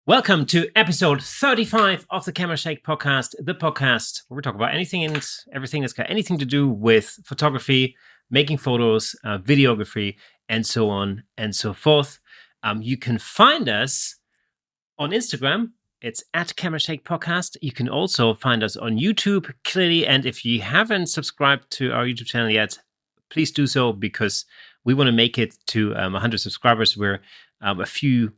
Welcome to episode 35 of the Camera Shake podcast, the podcast where we talk about anything and everything that's got anything to do with photography, making photos, videography, and so on and so forth. You can find us on Instagram. It's at Camera Shake Podcast. You can also find us on YouTube, clearly. And if you haven't subscribed to our YouTube channel yet, please do so because we want to make it to 100 subscribers. We're a few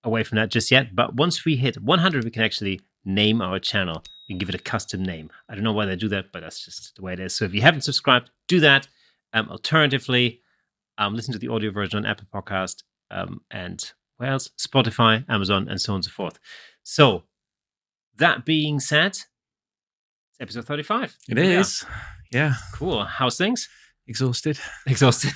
away from that just yet, but once we hit 100, we can actually name our channel. We can give it a custom name. I don't know why they do that, but that's just the way it is. So if you haven't subscribed, do that. Alternatively, listen to the audio version on Apple Podcast and where else? Spotify, Amazon, and so on and so forth. So that being said, it's episode 35. It is. Yeah. Cool. How's things? Exhausted. Exhausted.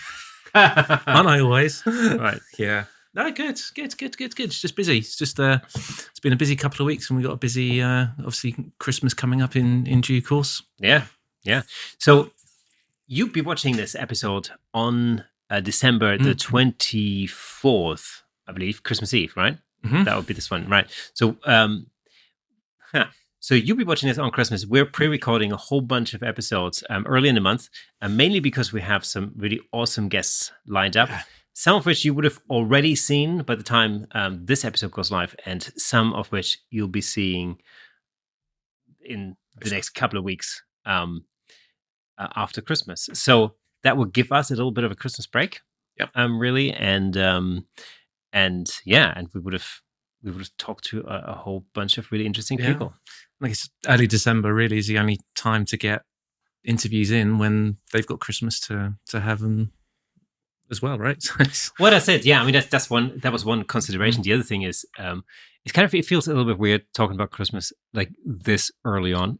Aren't I always? Right. Yeah. No, good. It's just busy. It's just it's been a busy couple of weeks, and we got a busy obviously Christmas coming up in due course. Yeah. So you'll be watching this episode on December the 24th, I believe, Christmas Eve, right? Mm-hmm. That would be this one, right? So so you'll be watching this on Christmas. We're pre-recording a whole bunch of episodes early in the month, mainly because we have some really awesome guests lined up. Yeah. Some of which you would have already seen by the time this episode goes live, and some of which you'll be seeing in the next couple of weeks after Christmas. So that will give us a little bit of a Christmas break. Yep. Really, and we would have talked to a whole bunch of really interesting people. Like it's early December really is the only time to get interviews in when they've got Christmas to have them as well, right? Well, that's it. Yeah, I mean that was one consideration. The other thing is, it feels a little bit weird talking about Christmas like this early on,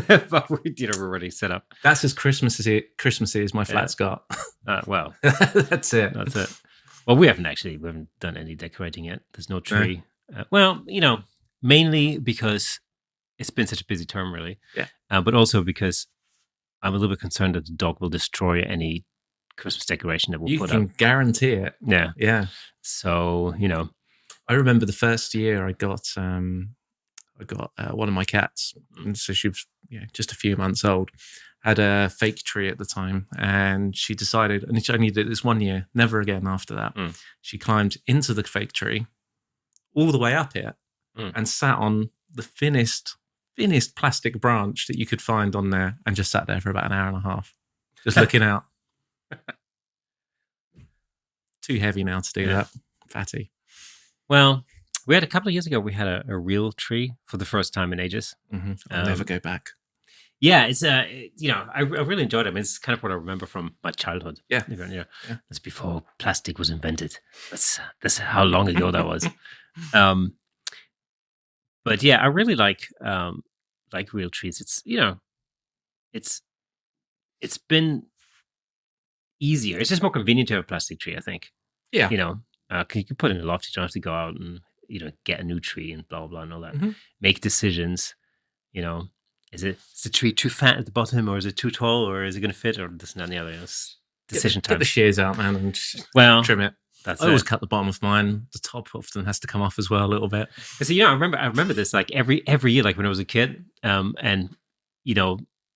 but we're already set up. That's as Christmas is. My flat's got. Well, that's it. That's it. Well, we haven't done any decorating yet. There's no tree. No. Mainly because it's been such a busy term, really. Yeah. But also because I'm a little bit concerned that the dog will destroy any Christmas decoration that we'll put up. You can guarantee it. Yeah. So, I remember the first year I got one of my cats, and so she was just a few months old, had a fake tree at the time, and she decided, and she only did this 1 year, never again after that. She climbed into the fake tree, all the way up it, and sat on the thinnest plastic branch that you could find on there, and just sat there for about an hour and a half, just looking out. Too heavy now to do that. Fatty. Well, we had a couple of years ago, we had a real tree for the first time in ages. Mm-hmm. I'll never go back. Yeah, it's I really enjoyed it. I mean, it's kind of what I remember from my childhood. Yeah. That's before plastic was invented. That's how long ago that was. But yeah, I really like real trees. It's been easier. It's just more convenient to have a plastic tree, I think. Yeah. You can put it in a loft. You don't have to go out and get a new tree and blah blah blah and all that. Mm-hmm. Make decisions. Is the tree too fat at the bottom, or is it too tall, or is it going to fit, or this and that and the other? It's decision time. Get the shears out, man, and trim it. I always cut the bottom of mine. The top often has to come off as well a little bit. So I remember this like every year, like when I was a kid, and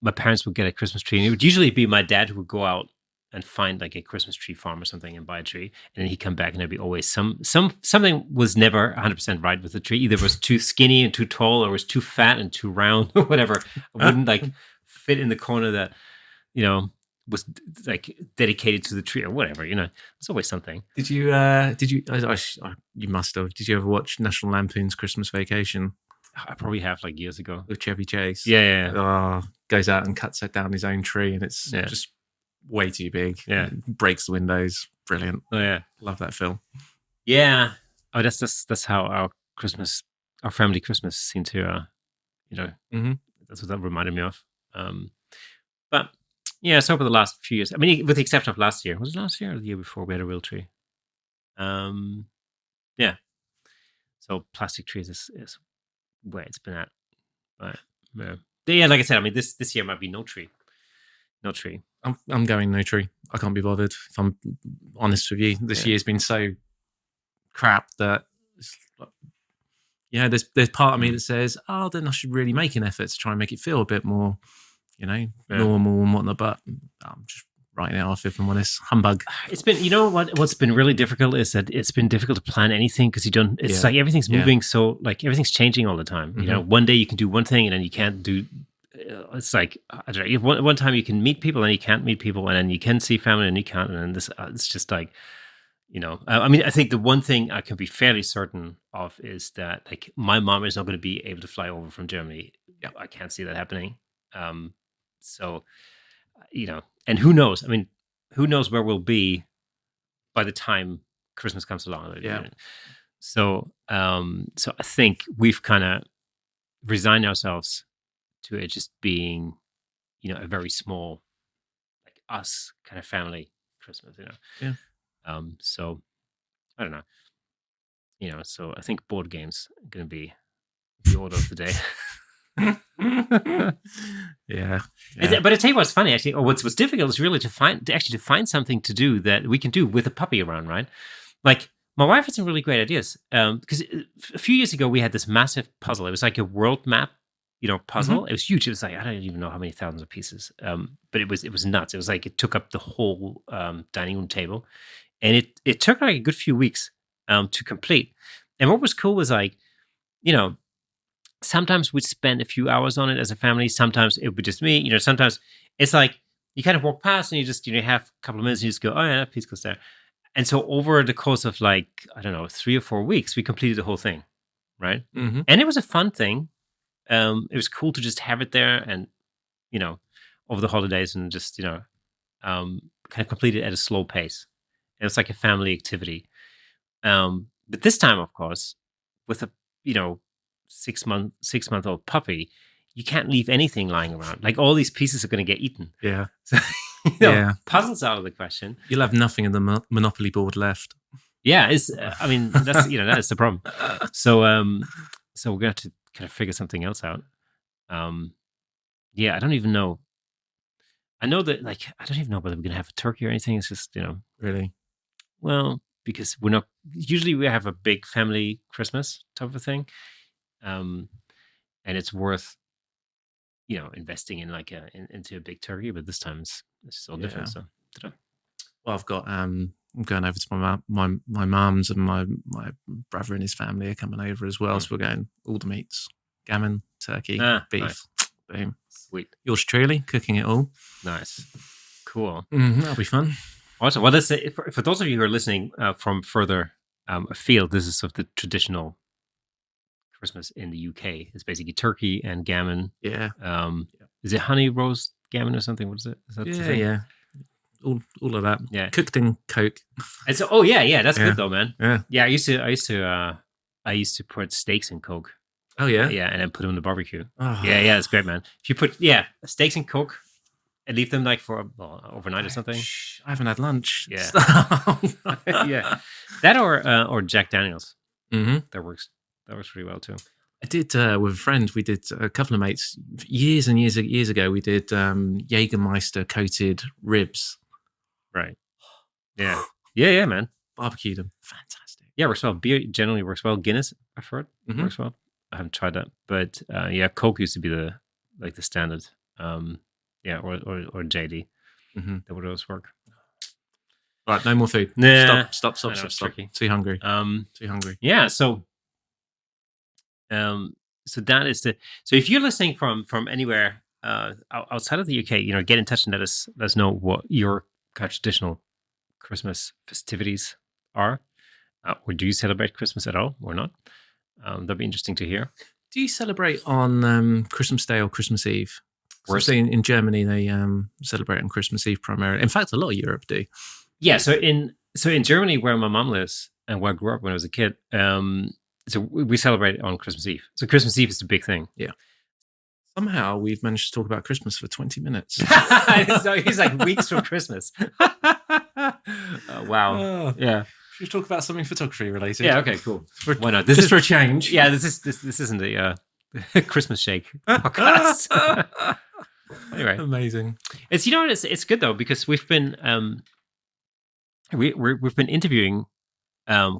my parents would get a Christmas tree, and it would usually be my dad who would go out and find like a Christmas tree farm or something and buy a tree, and then he'd come back and there'd be always something was never 100% right with the tree. Either it was too skinny and too tall, or it was too fat and too round, or whatever. It wouldn't like fit in the corner that was like dedicated to the tree or whatever. There's always something. Did you you must have. Did you ever watch National Lampoon's Christmas Vacation? I probably have, like years ago, with Chevy Chase. Yeah. Oh, goes out and cuts down his own tree, and it's just way too big. Yeah, breaks the windows. Brilliant. Oh yeah, love that film. Yeah. Oh, that's how our family Christmas seemed to, Mm-hmm. That's what that reminded me of. But yeah, so over the last few years, I mean, with the exception of last year, was it last year or the year before we had a real tree? Yeah. So plastic trees is where it's been at. But yeah, like I said, I mean, this year might be no tree. No tree. I'm going no tree. I can't be bothered. If I'm honest with you, this year's been so crap that there's part of me that says, oh, then I should really make an effort to try and make it feel a bit more, normal and whatnot. But I'm just writing it off, if I'm honest. Humbug. It's been, what's been really difficult is that it's been difficult to plan anything because it's like everything's moving. So like everything's changing all the time. One day you can do one thing and then you can't do. It's like, I don't know, one time you can meet people and you can't meet people, and then you can see family and you can't. And then this, it's just like, I think the one thing I can be fairly certain of is that like my mom is not going to be able to fly over from Germany. I can't see that happening. So, and who knows? I mean, who knows where we'll be by the time Christmas comes along? Yeah. So I think we've kind of resigned ourselves to it just being, a very small, like us kind of family Christmas, Yeah. So I don't know. So I think board games are going to be the order of the day. Yeah. But I tell you what's funny, actually, or what's difficult is really to find something to do that we can do with a puppy around, right? Like my wife had some really great ideas. Because a few years ago we had this massive puzzle. It was like a world map, puzzle. It was huge. It was like, I don't even know how many thousands of pieces. But it was nuts. It was like it took up the whole dining room table. And it took like a good few weeks to complete. And what was cool was like, sometimes we'd spend a few hours on it as a family. Sometimes it would be just me. Sometimes it's like you kind of walk past and you just, have a couple of minutes and you just go, oh yeah, that piece goes there. And so over the course of like, I don't know, 3 or 4 weeks, we completed the whole thing, right? Mm-hmm. And it was a fun thing. It was cool to just have it there and, over the holidays and just, kind of complete it at a slow pace. It was like a family activity. But this time, of course, with a, 6-month-old puppy, you can't leave anything lying around. Like all these pieces are going to get eaten. Yeah. So, puzzles out of the question. You'll have nothing in the Monopoly board left. Yeah, that's that is the problem. So we're gonna have to kind of figure something else out. I don't even know. I know that like I don't even know whether we're gonna have a turkey or anything. It's just Really. Well, because we're not usually we have a big family Christmas type of a thing, and it's worth investing in like into a big turkey. But this time it's just all different. So. Well, I've got I'm going over to my mum's, and my brother and his family are coming over as well. So we're going all the meats: gammon, turkey, beef. Nice. Boom. Sweet. Yours truly cooking it all. Nice. Cool. That'll be fun. Awesome. Well, let's say for those of you who are listening from further afield, this is sort of the traditional Christmas in the UK. It's basically turkey and gammon. Yeah. Is it honey roast gammon or something? What is it? Is that the thing? Yeah. All of that. Yeah. Cooked in Coke. And so, that's good though, man. Yeah. Yeah, I used to put steaks in Coke. Oh yeah. Yeah, and then put them in the barbecue. Oh. Yeah, it's great, man. If you put steaks in Coke and leave them like for overnight or something. I haven't had lunch. Yeah. Yeah. That or Jack Daniels. Mm-hmm. That works pretty well too. I did with a friend. We did a couple of mates years and years ago. We did Jagermeister coated ribs. Right. Yeah. Yeah, man. Barbecued them. Fantastic. Yeah, works well. Beer generally works well. Guinness, I've heard, works well. I haven't tried that, but Coke used to be the standard. Or JD. That would always work. Right, no more food. Nah, Stop. Tricky. Too hungry. Too hungry. Yeah. So that is so if you're listening from anywhere outside of the UK, get in touch and let us know what your kind of traditional Christmas festivities are, or do you celebrate Christmas at all or not? That'd be interesting to hear. Do you celebrate on Christmas Day or Christmas Eve? So in Germany, they celebrate on Christmas Eve primarily. In fact, a lot of Europe do. Yeah. So in Germany, where my mom lives and where I grew up when I was a kid, so we celebrate on Christmas Eve. So Christmas Eve is the big thing. Yeah. Somehow we've managed to talk about Christmas for 20 minutes. So he's like weeks from Christmas. Wow. Yeah. Should we talk about something photography related? Yeah. Okay. Cool. Why not? This is for a change. Yeah. This isn't the Christmas shake podcast. Anyway, amazing. It's it's good though because we've been we've been interviewing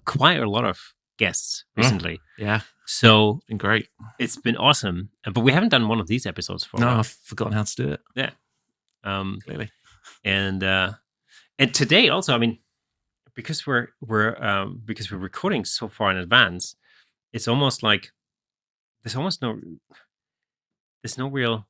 quite a lot of guests recently. Yeah, So it's been great. it's been awesome. But we haven't done one of these episodes for a No, while. I've forgotten how to do it. Yeah. Clearly. And today also, I mean, because we're recording so far in advance, it's almost like there's no real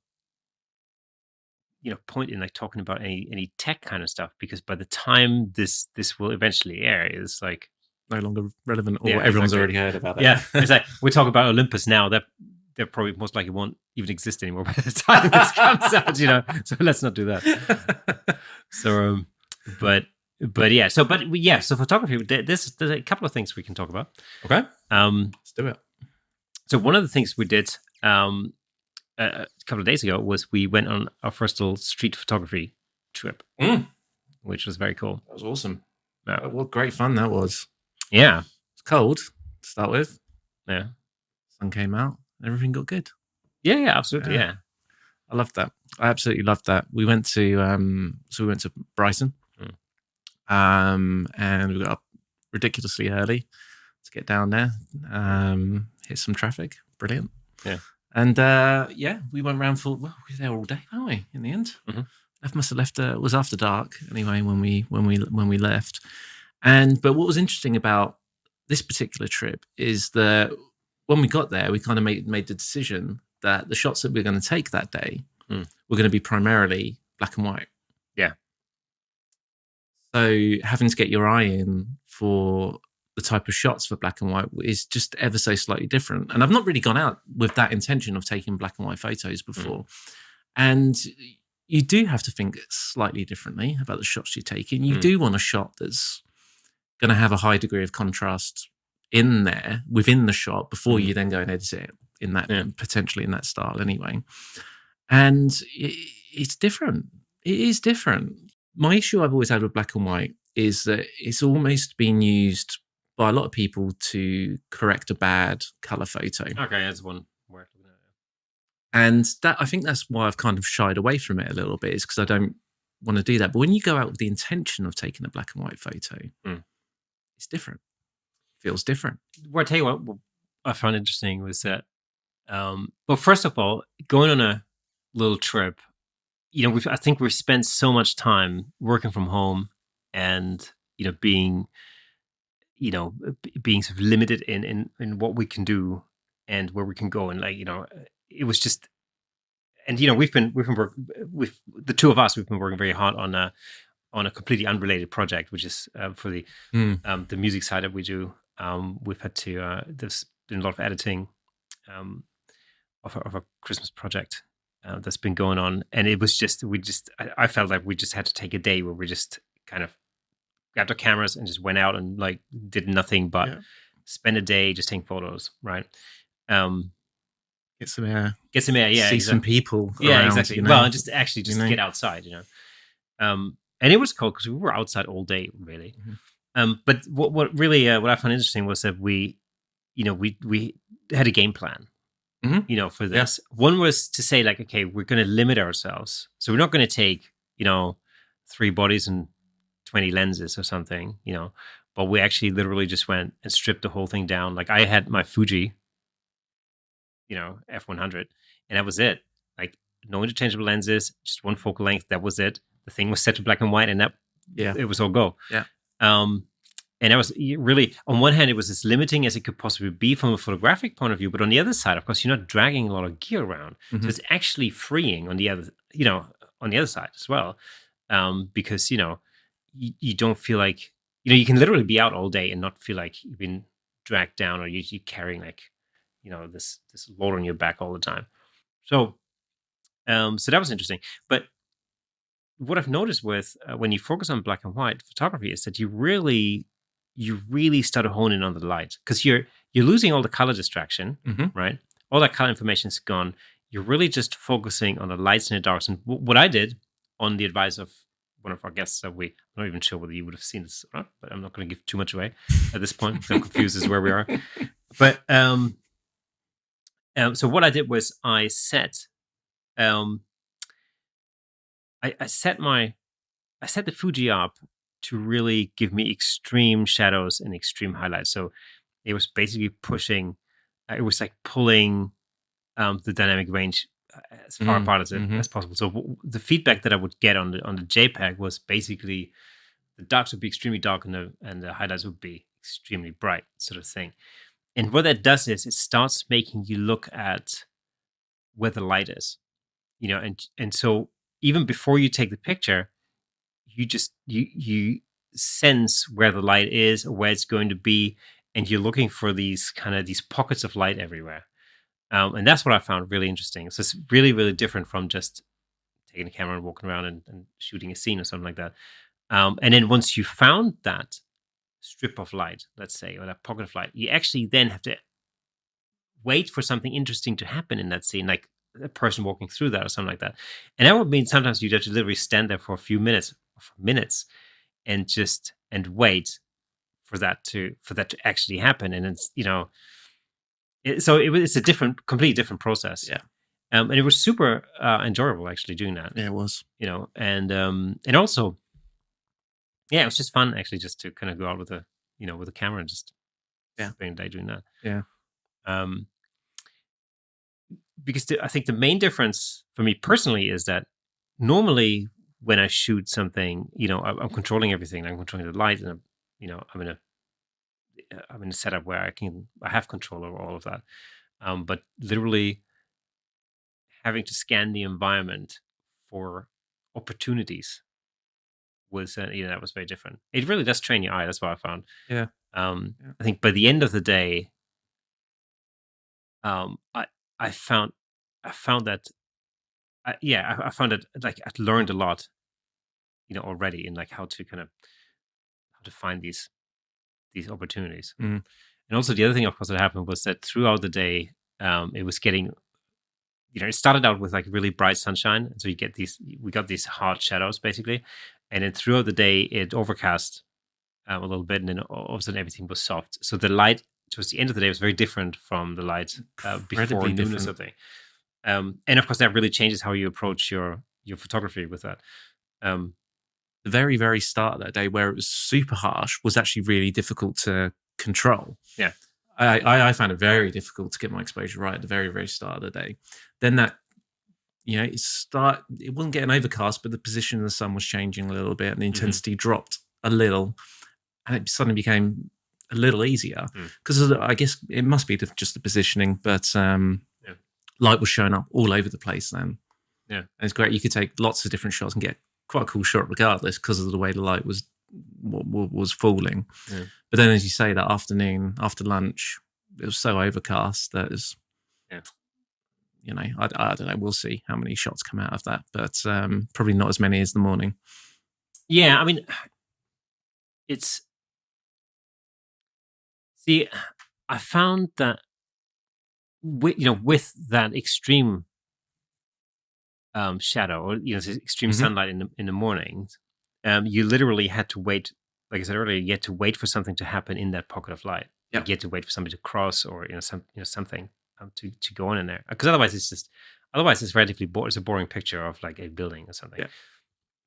point in like talking about any tech kind of stuff, because by the time this will eventually air, it's like No longer relevant, or Yeah, everyone's exactly. already heard about it. Yeah, it's like we talk about Olympus now, that they probably most likely won't even exist anymore by the time this comes out, So let's not do that. So, but yeah. So photography. There's a couple of things we can talk about. Okay. Let's do it. So one of the things we did a couple of days ago was we went on our first little street photography trip, which was very cool. That was awesome. Yeah. What great fun that was. Yeah. It's cold to start with. Yeah. Sun came out. Everything got good. Yeah, absolutely. Yeah. I loved that. I absolutely loved that. We went to Brighton, and we got up ridiculously early to get down there. Hit some traffic. Brilliant. Yeah. And we went around we were there all day, weren't we? In the end, must have left. It was after dark anyway when we left. But what was interesting about this particular trip is that when we got there, we kind of made the decision that the shots that we were going to take that day were going to be primarily black and white. Yeah. So having to get your eye in for the type of shots for black and white is just ever so slightly different. And I've not really gone out with that intention of taking black and white photos before. And you do have to think slightly differently about the shots you're taking. You do want a shot that's going to have a high degree of contrast in there within the shot before you then go and edit it in that potentially in that style anyway. And it's different. It is different. My issue I've always had with black and white is that it's almost been used by a lot of people to correct a bad color photo. Okay, that's one word. And I think that's why I've kind of shied away from it a little bit, is because I don't want to do that. But when you go out with the intention of taking a black and white photo, it's different. Feels different. Well, I tell you what I found interesting was that, well, first of all, going on a little trip, I think we've spent so much time working from home and, being sort of limited in what we can do and where we can go. And it was just, and, we've been working with the two of us, we've been working very hard on a completely unrelated project, which is for the music side that we do. We've had to, there's been a lot of editing of a Christmas project that's been going on. And it was just, I felt like we just had to take a day where we just kind of grabbed our cameras and just went out and did nothing but spend a day just taking photos, right? Get some air. Yeah. See some people. Yeah, around, exactly. Well, and just get outside, and it was cold because we were outside all day, really. But what really what I found interesting was that we had a game plan, for this. One was to say okay, we're going to limit ourselves, so we're not going to take 3 bodies and 20 lenses or something, but we actually literally just went and stripped the whole thing down. Like I had my Fuji, f100, and that was it. Like no interchangeable lenses, just one focal length. That was it. The thing was set to black and white, and it was all go. Yeah. And that was really, on one hand, it was as limiting as it could possibly be from a photographic point of view. But on the other side, of course, you're not dragging a lot of gear around. So it's actually freeing on the other, on the other side as well. Because, you don't feel like, you can literally be out all day and not feel like you've been dragged down or you're carrying this load on your back all the time. So, so that was interesting. But what I've noticed with when you focus on black and white photography is that you really start to hone in on the light, because you're losing all the color distraction, right? All that color information is gone. You're really just focusing on the lights and the darks. And what I did, on the advice of one of our guests, I'm not even sure whether you would have seen this or not, but I'm not going to give too much away at this point. I'm confused as where we are. But so what I did was I set I set the Fuji up to really give me extreme shadows and extreme highlights. So it was basically pushing. It was like pulling the dynamic range as far apart as possible. So the feedback that I would get on the JPEG was basically the darks would be extremely dark and the highlights would be extremely bright, sort of thing. And what that does is it starts making you look at where the light is, and so even before you take the picture, you just you sense where the light is or where it's going to be, and you're looking for these pockets of light everywhere. And that's what I found really interesting. So it's really, really different from just taking a camera and walking around and shooting a scene or something like that. And then once you found that strip of light, let's say, or that pocket of light, you actually then have to wait for something interesting to happen in that scene, like a person walking through that or something like that. And that would mean sometimes you'd have to literally stand there for a few minutes, and wait for that to actually happen. And it's it's a completely different process. Yeah. And it was super enjoyable actually doing that. Yeah, it was. And also, yeah, it was just fun actually, just to kind of go out with a camera and just spend the day doing that. Yeah. Because I think the main difference for me personally is that normally when I shoot something, I'm controlling everything. I'm controlling the light, and I'm in a setup where I have control over all of that. But literally having to scan the environment for opportunities was, that was very different. It really does train your eye. That's what I found. Yeah. I think by the end of the day, I found that, I found that like I'd learned a lot, already, in like how to find these opportunities. Mm. And also the other thing, of course, that happened was that throughout the day, it was getting, it started out with like really bright sunshine. And so we got these hard shadows basically. And then throughout the day, it overcast a little bit. And then all of a sudden everything was soft. So the light towards the end of the day was very different from the light before noon or something. And of course, that really changes how you approach your photography with that. The very, very start of that day, where it was super harsh, was actually really difficult to control. Yeah. I found it very difficult to get my exposure right at the very, very start of the day. Then that, it wasn't getting overcast, but the position of the sun was changing a little bit and the intensity dropped a little, and it suddenly became a little easier because I guess it must be just the positioning, but light was showing up all over the place then. Yeah. And it's great. You could take lots of different shots and get quite a cool shot regardless because of the way the light was falling. Yeah. But then, as you say, that afternoon after lunch, it was so overcast that it's, I don't know. We'll see how many shots come out of that, but probably not as many as the morning. Yeah, I mean, I found that with that extreme shadow, or extreme sunlight in the mornings, you literally had to wait. Like I said earlier, you had to wait for something to happen in that pocket of light. Yep. You had to wait for somebody to cross, or something to go on in there. Because otherwise, it's relatively it's a boring picture of like a building or something. Yeah.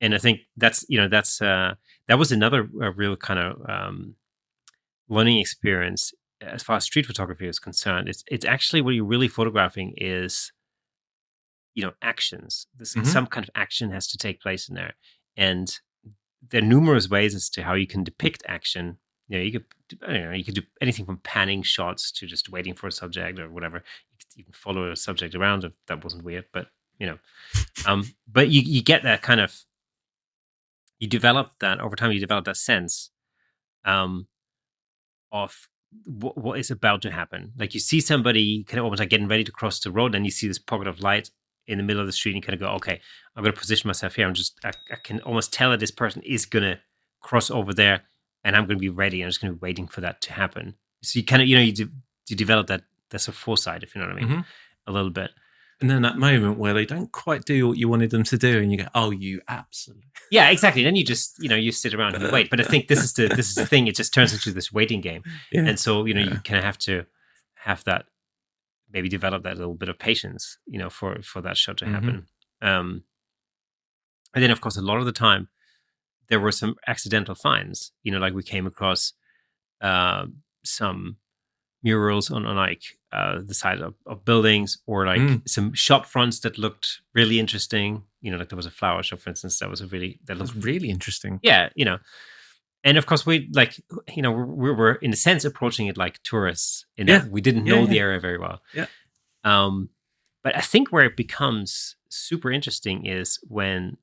And I think that was another real kind of learning experience as far as street photography is concerned. It's actually what you're really photographing is, actions. Some kind of action has to take place in there, and there are numerous ways as to how you can depict action. You could do anything from panning shots to just waiting for a subject or whatever. You could even follow a subject around if that wasn't weird, but but you get that kind of, you develop that over time. You develop that sense of what is about to happen. Like you see somebody kind of almost like getting ready to cross the road, and you see this pocket of light in the middle of the street, and you kind of go, okay, I'm going to position myself here. I can almost tell that this person is going to cross over there, and I'm going to be ready. I'm just going to be waiting for that to happen. So you kind of, you develop that sort of foresight, if you know what I mean, a little bit. And then that moment where they don't quite do what you wanted them to do, and you go, "Oh, you absolutely." Yeah, exactly. Then you just, you sit around and you wait. But I think this is the thing. It just turns into this waiting game, and so you kind of have to have that, maybe develop that little bit of patience, for that shot to happen. And then, of course, a lot of the time there were some accidental finds. Like we came across some murals on like the side of buildings, or like some shop fronts that looked really interesting. Like there was a flower shop, for instance, that looked really interesting. Yeah, and of course we like, we were in a sense approaching it like tourists in that we didn't know the area very well. Yeah. But I think where it becomes super interesting is when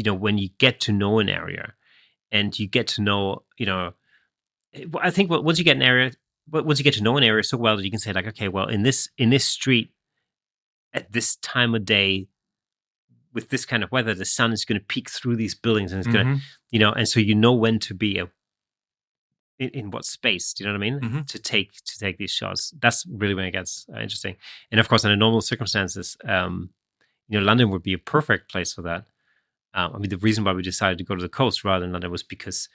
when you get to know an area, and you get to know, I think once you get to know an area so well that you can say like, okay, well, in this street at this time of day with this kind of weather, the sun is going to peek through these buildings, and it's going to, and so when to be in what space, do you know what I mean? To take these shots. That's really when it gets interesting. And of course, under normal circumstances, London would be a perfect place for that. I mean, the reason why we decided to go to the coast rather than London was because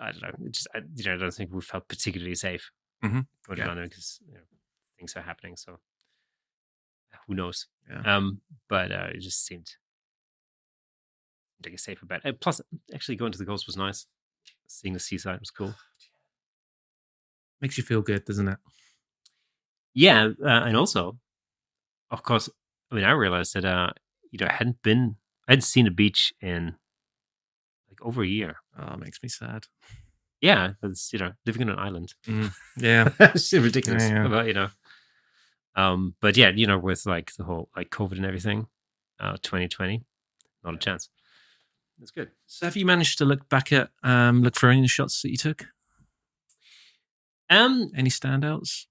I don't know. I don't think we felt particularly safe going to London because things are happening. So who knows? Yeah. But it just seemed like a safer bet. Plus, actually, going to the coast was nice. Seeing the seaside was cool. Makes you feel good, doesn't it? Yeah, and also, of course, I mean, I realized that I hadn't seen a beach in like over a year. Oh, it makes me sad. Yeah, it's living on an island. Yeah, it's ridiculous. But but yeah, with like the whole like COVID and everything, 2020, not a chance. That's good. So, have you managed to look back at look for any shots that you took? Any standouts?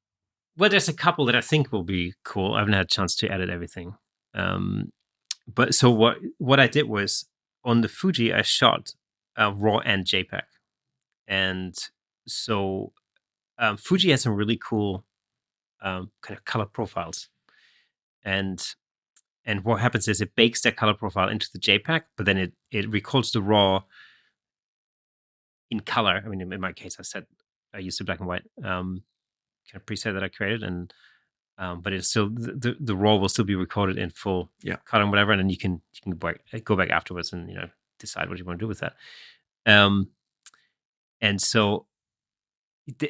Well, there's a couple that I think will be cool. I haven't had a chance to edit everything. But so what I did was on the Fuji, I shot RAW and JPEG, and so Fuji has some really cool kind of color profiles, and what happens is it bakes that color profile into the JPEG, but then it records the RAW in color. I mean, in my case, I used a black and white kind of preset that I created, and but it's still the RAW will still be recorded in full color and whatever, and then you can go back afterwards and decide what you want to do with that. And so,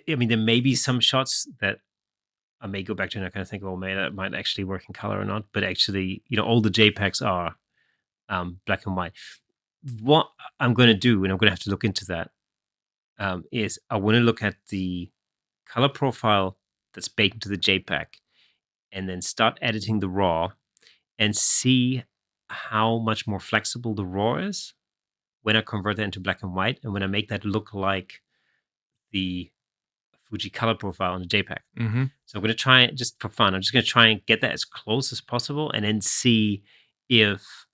I mean, there may be some shots that I may go back to and I kind of think, oh, man, that might actually work in color or not. But actually, all the JPEGs are black and white. What I'm going to do, and I'm going to have to look into that, is I want to look at the color profile that's baked into the JPEG, and then start editing the RAW and see how much more flexible the RAW is when I convert that into black and white, and when I make that look like the Fuji color profile on the JPEG. So I'm going to try it just for fun. I'm just going to try and get that as close as possible, and then see if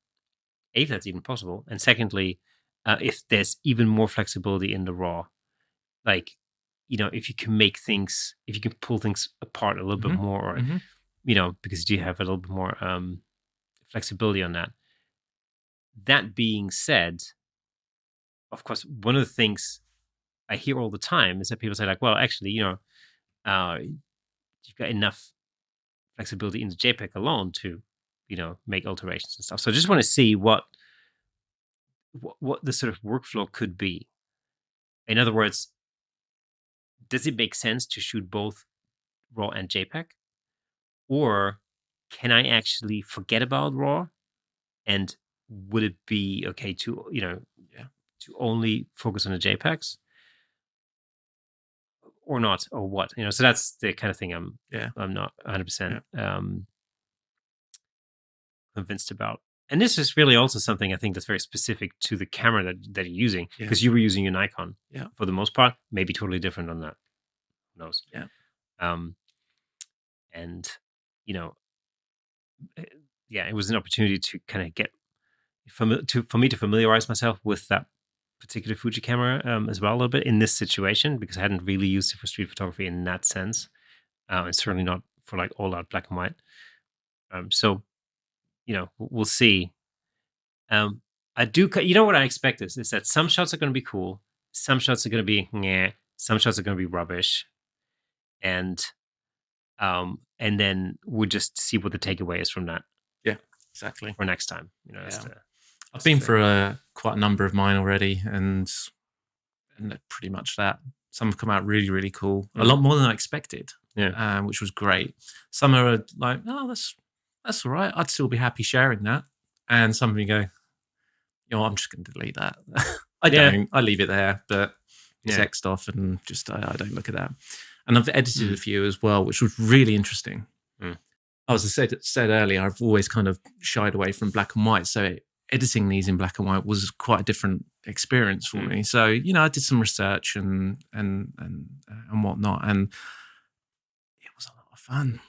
that's even possible. And secondly, if there's even more flexibility in the RAW, like, if you can pull things apart a little bit more, or, because you have a little bit more flexibility on that. That being said, of course, one of the things I hear all the time is that people say like, well, actually, you've got enough flexibility in the JPEG alone to, make alterations and stuff. So I just want to see what the sort of workflow could be. In other words, does it make sense to shoot both RAW and JPEG? Or can I actually forget about RAW? And would it be okay to, to only focus on the JPEGs? Or not, or what? So that's the kind of thing I'm not 100% convinced about. And this is really also something I think that's very specific to the camera that you're using, because you were using your Nikon for the most part, maybe totally different on that. Who knows? Yeah. And it was an opportunity to kind of get for me to familiarize myself with that particular Fuji camera as well a little bit in this situation, because I hadn't really used it for street photography in that sense, and certainly not for like all out black and white. So we'll see. I do. What I expect is that some shots are going to be cool, some shots are going to be some shots are going to be rubbish, and then we'll just see what the takeaway is from that. Yeah, exactly. For next time, I've been for quite a number of mine already, and pretty much that. Some have come out really, really cool. A lot more than I expected. Yeah. Which was great. Some are like, oh, that's all right. I'd still be happy sharing that. And some of you go, I'm just going to delete that. I don't. I leave it there, but it's X'd off, and just I don't look at that. And I've edited a few as well, which was really interesting. As I said earlier, I've always kind of shied away from black and white. So editing these in black and white was quite a different experience for me. So I did some research and whatnot, and it was a lot of fun.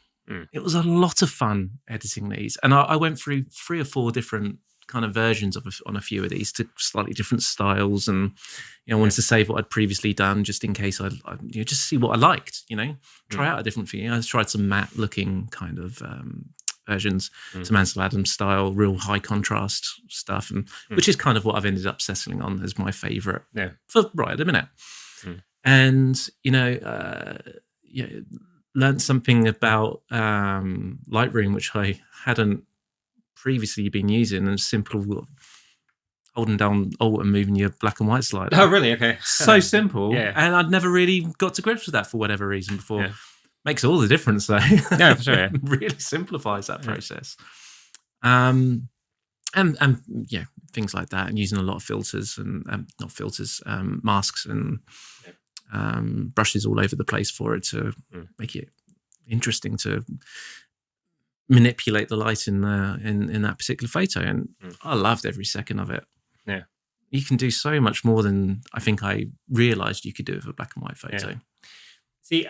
It was a lot of fun editing these, and I went through 3 or 4 different kind of versions on a few of these to slightly different styles, and I wanted to save what I'd previously done just in case I just see what I liked. Try out a different thing. I tried some matte looking kind of versions, some Ansel Adams style, real high contrast stuff, and which is kind of what I've ended up settling on as my favorite for right at the minute. And learned something about Lightroom, which I hadn't previously been using, and simple holding down Alt and moving your black and white slider. Oh, really? Okay. So simple. Yeah. And I'd never really got to grips with that for whatever reason before. Yeah. Makes all the difference, though. Yeah, for sure. Yeah. Really simplifies that process. And things like that, and using a lot of filters and not filters, masks and brushes all over the place for it to make it interesting to manipulate the light in that particular photo. And I loved every second of it. Yeah, you can do so much more than I think I realized you could do with a black and white photo. Yeah. See,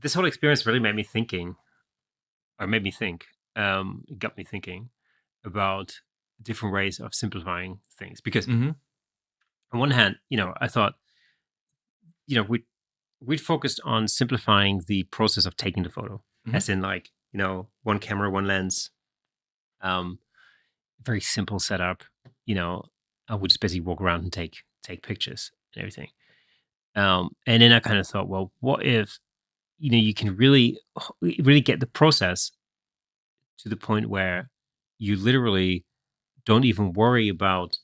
this whole experience really made me think, it got me thinking about different ways of simplifying things. Because on one hand, I thought, we'd focused on simplifying the process of taking the photo, as in like, one camera, one lens, very simple setup. I would just basically walk around and take pictures and everything. And then I kind of thought, well, what if, you can really get the process to the point where you literally don't even worry about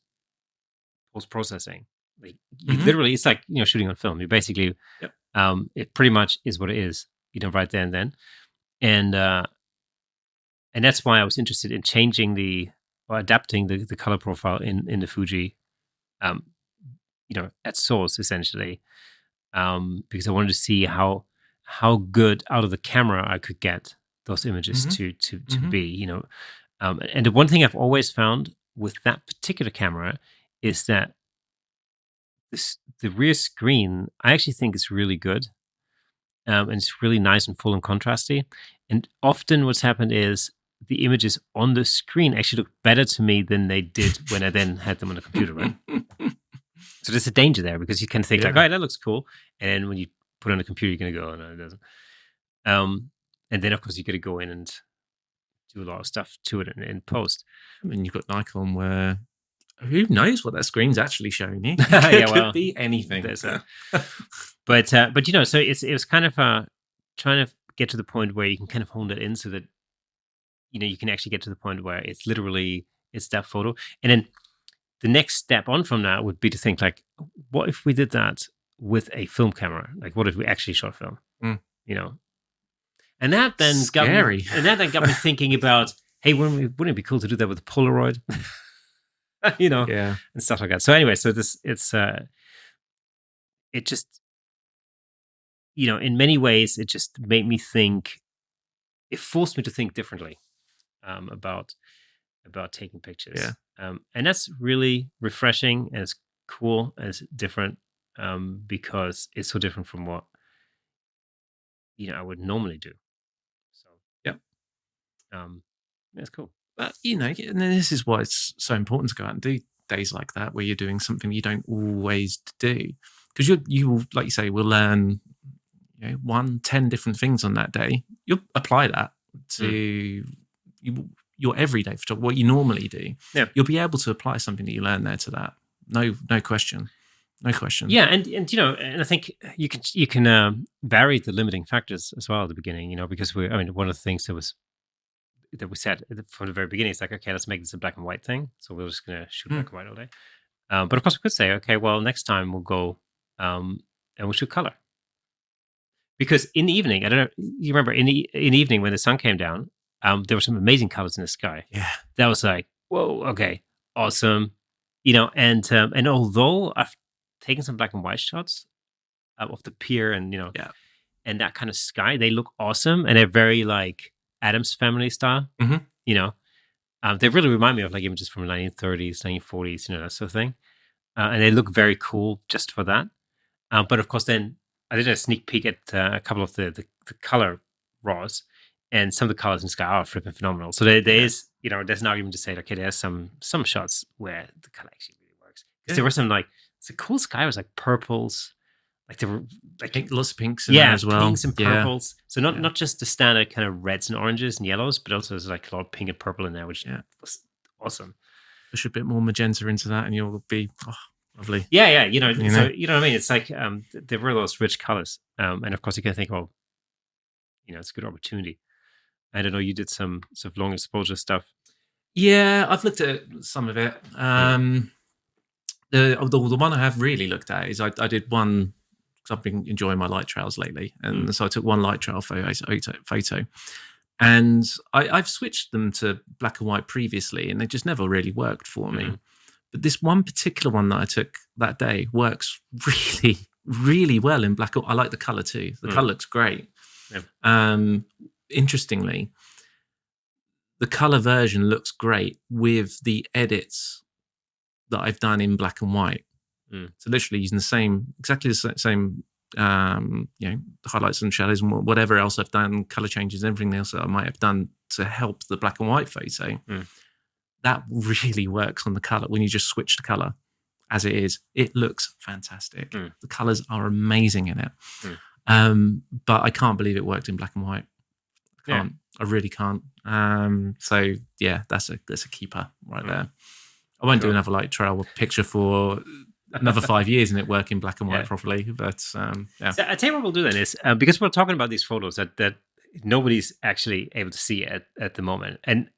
post-processing. Like you literally, it's like, shooting on film. You basically, it pretty much is what it is, right there and then. And that's why I was interested in changing adapting the color profile in the Fuji, at source essentially, because I wanted to see how good out of the camera I could get those images to be, and the one thing I've always found with that particular camera is that the rear screen I actually think is really good. And it's really nice and full and contrasty. And often what's happened is the images on the screen actually look better to me than they did when I then had them on the computer, right? So there's a danger there because you can think like, all right, that looks cool. And then when you put it on the computer, you're going to go, oh, no, it doesn't. And then, of course, you got to go in and do a lot of stuff to it in post. I mean, you've got Nikon where who knows what that screen's actually showing you? It could be anything. But so it was kind of trying to get to the point where you can kind of hone that in so that you can actually get to the point where it's that photo. And then the next step on from that would be to think like, what if we did that with a film camera? Like, what if we actually shot film? And that then got me thinking about, hey, wouldn't it be cool to do that with a Polaroid? And stuff like that. So anyway, so it just, in many ways, it just made me think. It forced me to think differently about taking pictures. Yeah. And that's really refreshing and it's cool and it's different because it's so different from what I would normally do. So it's cool. But and this is why it's so important to go out and do days like that where you're doing something you don't always do, because you will, like you say, will learn 10 different things on that day. You'll apply that to your everyday photography, what you normally do. Yeah, you'll be able to apply something that you learn there to that. No question. Yeah, and I think you can vary the limiting factors as well at the beginning. Because one of the things that we said from the very beginning, it's like, okay, let's make this a black and white thing. So we're just going to shoot black and white all day. But of course we could say, okay, well, next time we'll go and we'll shoot color. Because in the evening, I don't know, you remember in the evening when the sun came down, there were some amazing colors in the sky. Yeah. That was like, whoa, okay, awesome. And although I've taken some black and white shots of the pier and, and that kind of sky, they look awesome. And they're very like Addams Family style, they really remind me of like images from the 1930s, 1940s, that sort of thing. And they look very cool just for that. But of course, then I did a sneak peek at a couple of the color raws, and some of the colors in sky are flipping phenomenal. So there is, there's an argument to say, okay, there's some shots where the color actually really works. Because there were some like, it's a cool sky. It was like purples, like there were like lots of pinks in there as well. Pinks and purples. So not just the standard kind of reds and oranges and yellows, but also there's like a lot of pink and purple in there, which was awesome. Push a bit more magenta into that, and you'll be lovely. Yeah. So you know what I mean. It's like there were those rich colors, and of course you can think, well, it's a good opportunity. I don't know. You did some sort of long exposure stuff. Yeah, I've looked at some of it. The one I have really looked at is I did one because I've been enjoying my light trails lately, and so I took one light trail photo, and I've switched them to black and white previously, and they just never really worked for me. But this one particular one that I took that day works really, really well in black. I like the color too. The color looks great. Yeah. Interestingly, the color version looks great with the edits that I've done in black and white. So literally using exactly the same, highlights and shadows and whatever else I've done, color changes, everything else that I might have done to help the black and white photo. That really works on the color. When you just switch the color as it is, it looks fantastic. The colors are amazing in it. But I can't believe it worked in black and white. I really can't. So yeah, that's a keeper right there. I won't do another light trail picture for another 5 years and it work in black and white properly. But So I tell you what we'll do then is because we're talking about these photos that nobody's actually able to see at the moment. And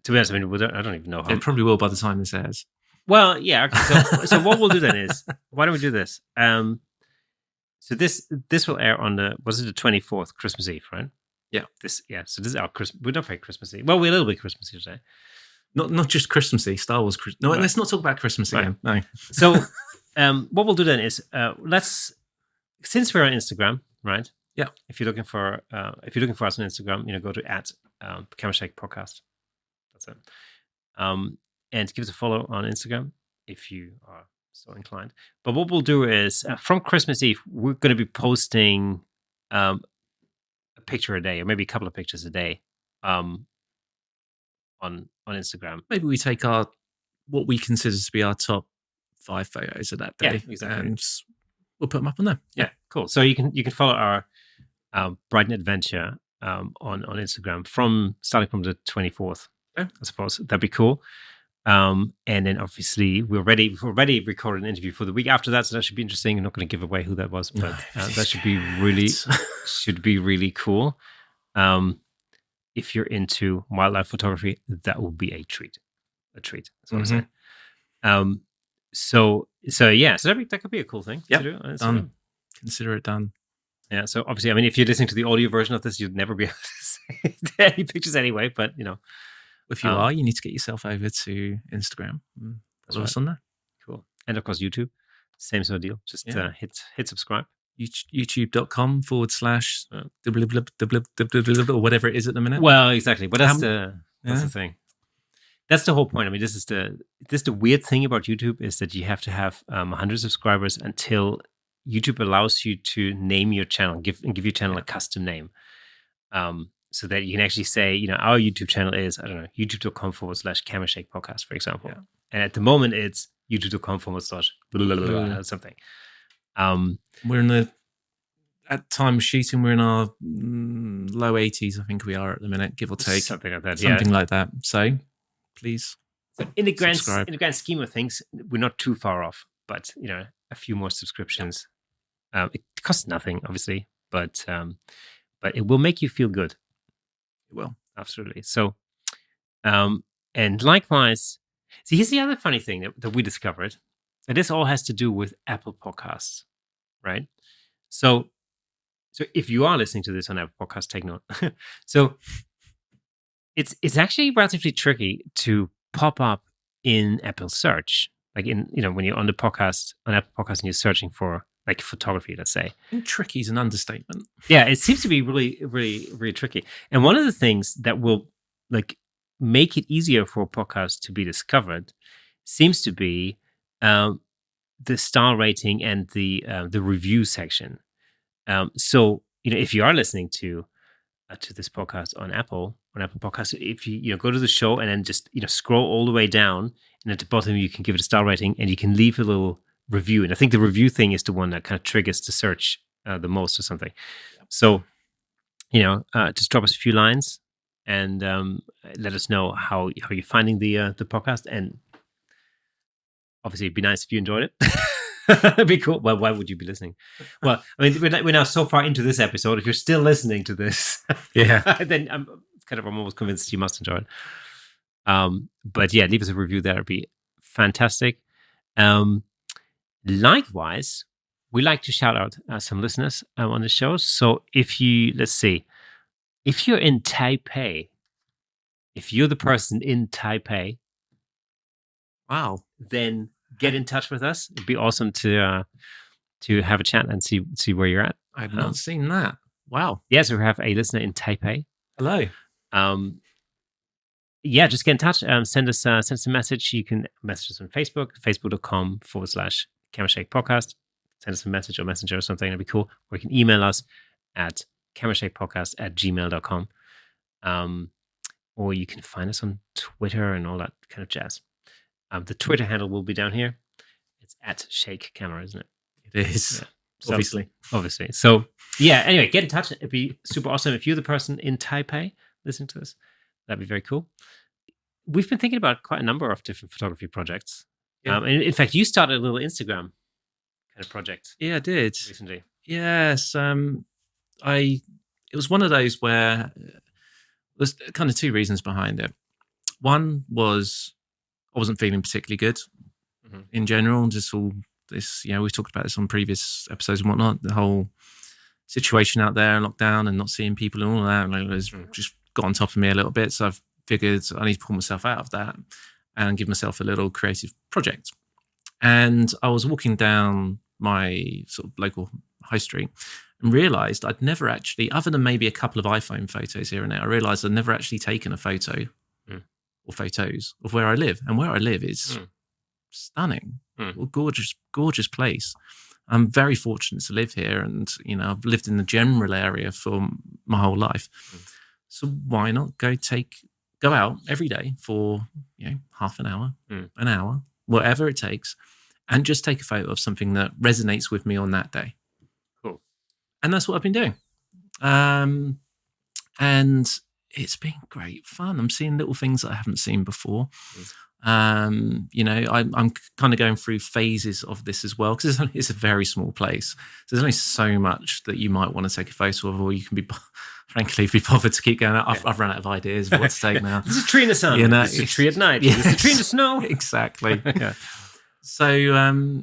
to be honest, I mean, I don't even know how. It probably will by the time this airs. Well, yeah. Okay, so what we'll do then is, why don't we do this? So this will air on the 24th, Christmas Eve, right? Yeah. So this is our Christmas. We're not very Christmassy. Well, we're a little bit Christmassy today. Not just Christmassy. Star Wars. No, let's not talk about Christmas again. No. So, what we'll do then is since we're on Instagram, right? Yeah. If you're looking for us on Instagram, go to @Camera Podcast. That's it. And give us a follow on Instagram if you are so inclined. But what we'll do is from Christmas Eve, we're going to be posting a picture a day, or maybe a couple of pictures a day, on Instagram. Maybe we take what we consider to be our top 5 photos of that day, exactly. And we'll put them up on there. Yeah, cool. So you can follow our Brighton adventure on Instagram starting from the 24th. I suppose that'd be cool. And then obviously we've already recorded an interview for the week after that, so that should be interesting. I'm not going to give away who that was, but that should be really cool. If you're into wildlife photography, that will be a treat. That's what I'm saying. So that could be a cool thing to do. Done. Consider it done. Yeah. So obviously, I mean, if you're listening to the audio version of this, you'd never be able to see any pictures anyway. But if you are, you need to get yourself over to Instagram. Follow us on there. Cool. And of course, YouTube. Same sort of deal. Just hit subscribe. YouTube.com/ or whatever it is at the minute. Well, exactly. But that's the thing. That's the whole point. I mean, this is the weird thing about YouTube is that you have to have 100 subscribers until YouTube allows you to name your channel, give your channel a custom name. So that you can actually say, our YouTube channel is, I don't know, youtube.com/Camera Shake Podcast, for example. Yeah. And at the moment, it's youtube.com/ something. We're at time of shooting, we're in our low 80s, I think we are at the minute, give or take. Something like that. Something like that. So please. So in the grand scheme of things, we're not too far off, but a few more subscriptions. It costs nothing, obviously, but it will make you feel good. It will, absolutely. So, and likewise, see, here's the other funny thing that we discovered, and this all has to do with Apple Podcasts, right? So if you are listening to this on Apple Podcast, take note. So it's actually relatively tricky to pop up in Apple search, like when you're on Apple Podcast and you're searching for like photography, let's say. I think tricky is an understatement. Yeah, it seems to be really, really, really tricky. And one of the things that will like make it easier for a podcast to be discovered seems to be the star rating and the review section. So if you are listening to this podcast on Apple Podcasts, if you go to the show and then just scroll all the way down, and at the bottom you can give it a star rating and you can leave a little review. And I think the review thing is the one that kind of triggers the search the most or something. So just drop us a few lines and let us know how you're finding the podcast. And obviously it'd be nice if you enjoyed it. That'd be cool. Well, why would you be listening? Well, I mean, we're now so far into this episode. If you're still listening to this, then I'm almost convinced you must enjoy it. But yeah, leave us a review. That'd be fantastic. Likewise, we like to shout out some listeners on the show. So if you're in Taipei, if you're the person in Taipei, wow, then get in touch with us. It'd be awesome to have a chat and see where you're at. I've not seen that. Wow. Yes, we have a listener in Taipei. Hello. Yeah, just get in touch. Send us a message. You can message us on Facebook, facebook.com/Camera Shake Podcast. Send us a message or messenger or something. That'd be cool. Or you can email us at camerashakepodcast@gmail.com. Or you can find us on Twitter and all that kind of jazz. The Twitter handle will be down here. It's @ShakeCamera, isn't it? It is. Yeah. So, obviously. So yeah, anyway, get in touch. It'd be super awesome if you're the person in Taipei listening to this. That'd be very cool. We've been thinking about quite a number of different photography projects. Yeah. In fact, you started a little Instagram kind of project. Yeah, I did. Recently. Yes. It was one of those where there's kind of two reasons behind it. One was I wasn't feeling particularly good in general. Just all this, we've talked about this on previous episodes and whatnot. The whole situation out there, lockdown, and not seeing people and all that, has just got on top of me a little bit. So I've figured I need to pull myself out of that and give myself a little creative project. And I was walking down my sort of local high street and realised I'd never actually, other than maybe a couple of iPhone photos here and there, I realised I'd never actually taken a photo or photos of where I live. And where I live is stunning. A gorgeous, gorgeous place. I'm very fortunate to live here, and I've lived in the general area for my whole life. So why not go out every day for half an hour, an hour, whatever it takes, and just take a photo of something that resonates with me on that day. Cool. And that's what I've been doing. And it's been great fun. I'm seeing little things that I haven't seen before. I'm kind of going through phases of this as well, because it's a very small place. So there's only so much that you might want to take a photo of, or you can be bothered to keep going. I've run out of ideas of what to take now. There's a tree in the sun. There's a tree at night. Yes. There's a tree in the snow. Exactly. Yeah. So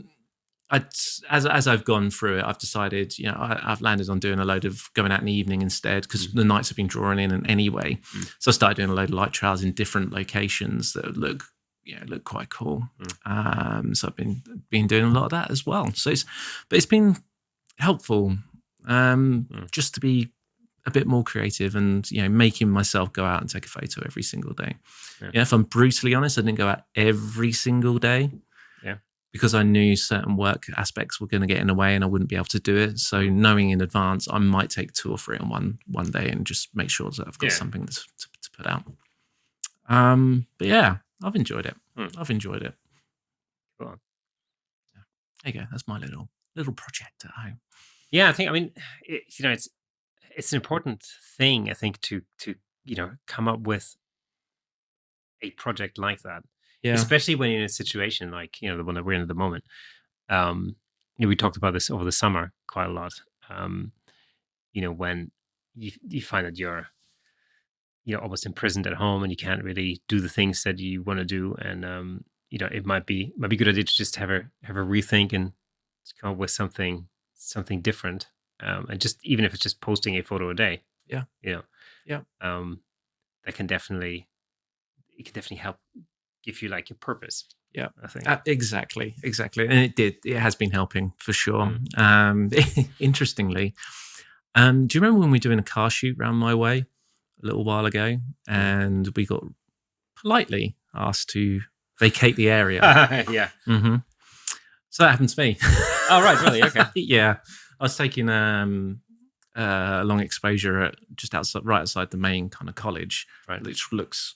as I've gone through it, I've decided, I've landed on doing a load of going out in the evening instead, because the nights have been drawing in anyway. So I started doing a load of light trials in different locations that look quite cool. So I've been doing a lot of that as well. So it's been helpful just to be a bit more creative and making myself go out and take a photo every single day. Yeah. If I'm brutally honest, I didn't go out every single day. Because I knew certain work aspects were going to get in the way and I wouldn't be able to do it. So knowing in advance, I might take 2 or 3 on one day and just make sure that I've got something to put out. But yeah, I've enjoyed it. I've enjoyed it. Cool. Yeah. There you go. That's my little project at home. Yeah, it's an important thing, I think, to come up with a project like that. Yeah. Especially when you're in a situation like the one that we're in at the moment. We talked about this over the summer quite a lot. When you find that you're almost imprisoned at home and you can't really do the things that you want to do, and it might be a good idea to just have a rethink and come up with something different. and just even if it's just posting a photo a day, Yeah. you know, Yeah. that can definitely help give you like your purpose. Yeah, I think. exactly, and it has been helping for sure. Interestingly, do you remember when we were doing a car shoot around my way a little while ago, and we got politely asked to vacate the area? Yeah. Mm-hmm. So that happened to me. Oh, right, really? Okay. Yeah, I was taking a long exposure at just right outside the main kind of college, right. Which looks,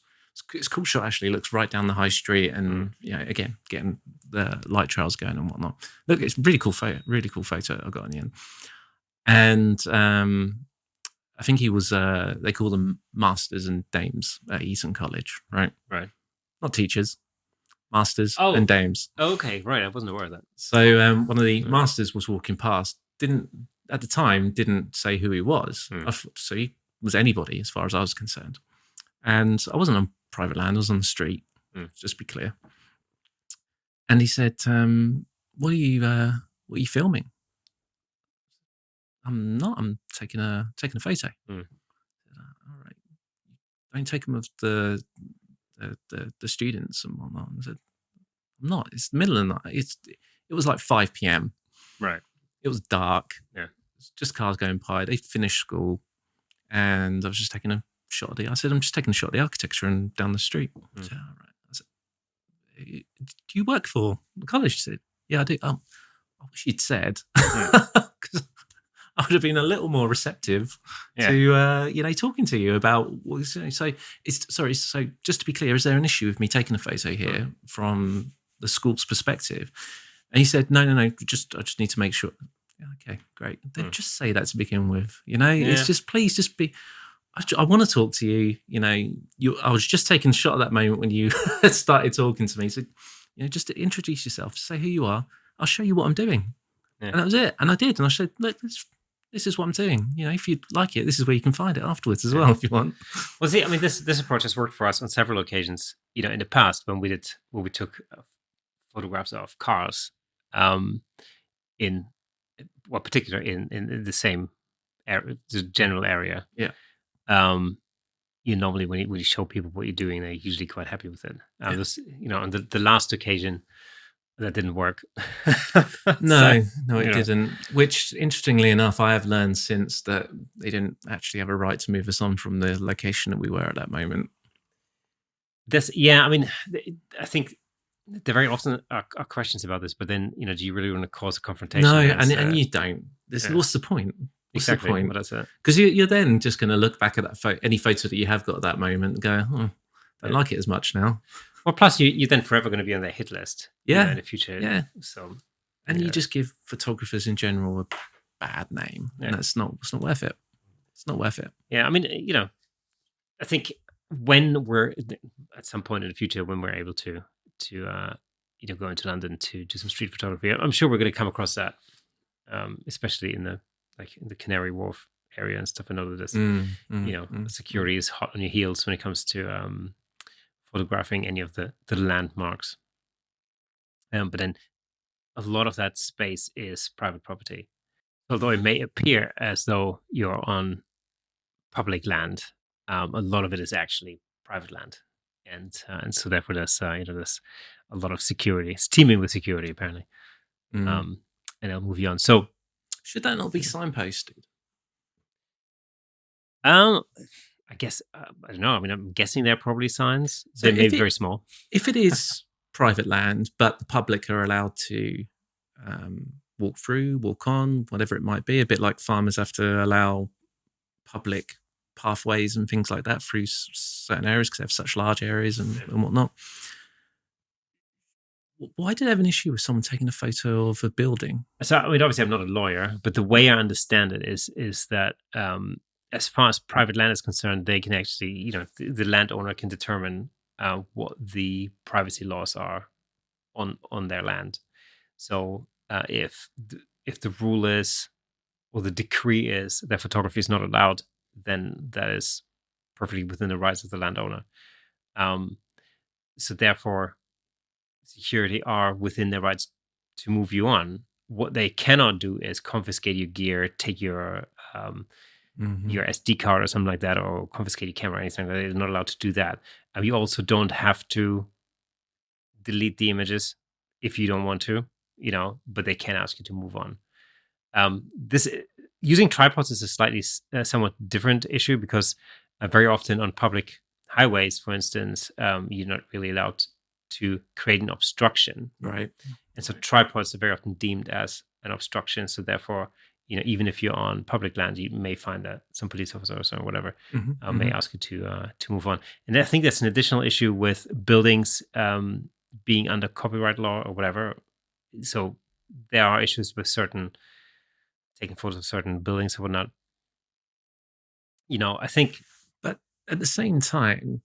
it's a cool shot actually. It looks right down the high street, and again, getting the light trails going and whatnot. Look, it's really cool photo I got in the end. And I think he was they call them masters and dames at Eton College, right? Right. Not teachers, masters and dames. Okay, right. I wasn't aware of that. So one of the masters was walking past, didn't say who he was. So he was anybody as far as I was concerned. And I wasn't on private land, I was on the street, just to be clear. And he said, what are you filming? I'm not, I'm taking a photo. All right. Don't take them of the students and whatnot. And I said, I'm not. It's the middle of the night. It was like 5 p.m. Right. It was dark. Yeah. It was just cars going by. They finished school, and I was just taking a shot of I'm just taking a shot of the architecture and down the street. I said, all right. I said, do you work for the college? She said, yeah, I do. I wish you'd said, because I would have been a little more receptive to talking to you about. So So just to be clear, is there an issue with me taking a photo here from the school's perspective? And he said, no. I just need to make sure. Yeah, okay, great. Then just say that to begin with. It's just, please just be. I want to talk to you. I was just taking a shot at that moment when you started talking to me. So, just to introduce yourself, say who you are. I'll show you what I'm doing. Yeah. And that was it. And I did. And I said, look, this is what I'm doing. If you'd like it, this is where you can find it afterwards as well, if you want. Well, see, I mean, this approach has worked for us on several occasions. In the past when we took photographs of cars, in the same area, the general area. Yeah. Normally when you show people what you're doing, they're usually quite happy with it. On the last occasion, that didn't work. No, it didn't. Which, interestingly enough, I have learned since that they didn't actually have a right to move us on from the location that we were at that moment. I mean, I think there very often are questions about this, but then, do you really want to cause a confrontation? No, and you don't. What's the point? What's exactly. the point? Well, that's it. Because you're then just going to look back at that any photo that you have got at that moment and go, don't like it as much now. Well, plus you're then forever going to be on their hit list. In the future. Yeah. So, and you just give photographers in general a bad name, and it's not worth it. It's not worth it. Yeah, I mean, I think when we're at some point in the future, when we're able to go into London to do some street photography, I'm sure we're going to come across that, especially in the Canary Wharf area and stuff. I know that security is hot on your heels when it comes to photographing any of the landmarks. But then a lot of that space is private property. Although it may appear as though you're on public land, a lot of it is actually private land. And so therefore there's there's a lot of security. It's teeming with security, apparently. And I'll move you on. So should that not be signposted? I guess I don't know. I mean, I'm guessing they're probably signs. So they may be very small. If it is private land, but the public are allowed to walk through, walk on, whatever it might be, a bit like farmers have to allow public pathways and things like that through certain areas because they have such large areas and whatnot. Why do they have an issue with someone taking a photo of a building? So, I mean, obviously, I'm not a lawyer, but the way I understand it is that as far as private land is concerned, they can actually, the landowner can determine what the privacy laws are on their land. So, if the rule is, or the decree is that photography is not allowed, then that is perfectly within the rights of the landowner. So therefore, security are within their rights to move you on. what they cannot do is confiscate your gear, take your SD card or something like that, or confiscate your camera or anything like that. They're not allowed to do that. You also don't have to delete the images if you don't want to, but they can ask you to move on. This using tripods is a slightly somewhat different issue because very often on public highways, for instance, you're not really allowed to create an obstruction, Right. and so tripods are very often deemed as an obstruction. So therefore, even if you're on public land, you may find that some police officers or whatever may ask you to move on. And I think that's an additional issue with buildings being under copyright law or whatever. So there are issues with taking photos of certain buildings or whatnot. I think. But at the same time,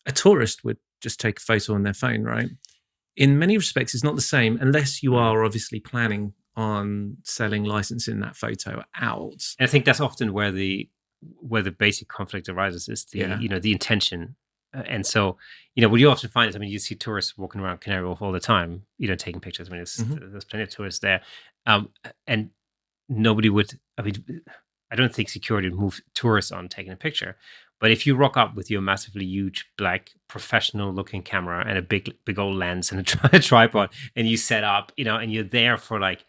a tourist would just take a photo on their phone, right? In many respects, it's not the same unless you are obviously planning on selling, licensing that photo out. And I think that's often where the basic conflict arises is the intention. And so, what you often find is, you see tourists walking around Canary Wharf all the time, taking pictures. There's plenty of tourists there. And nobody would, I don't think security would move tourists on taking a picture. But if you rock up with your massively huge, black, professional-looking camera and a big old lens and a tripod, and you set up, and you're there for like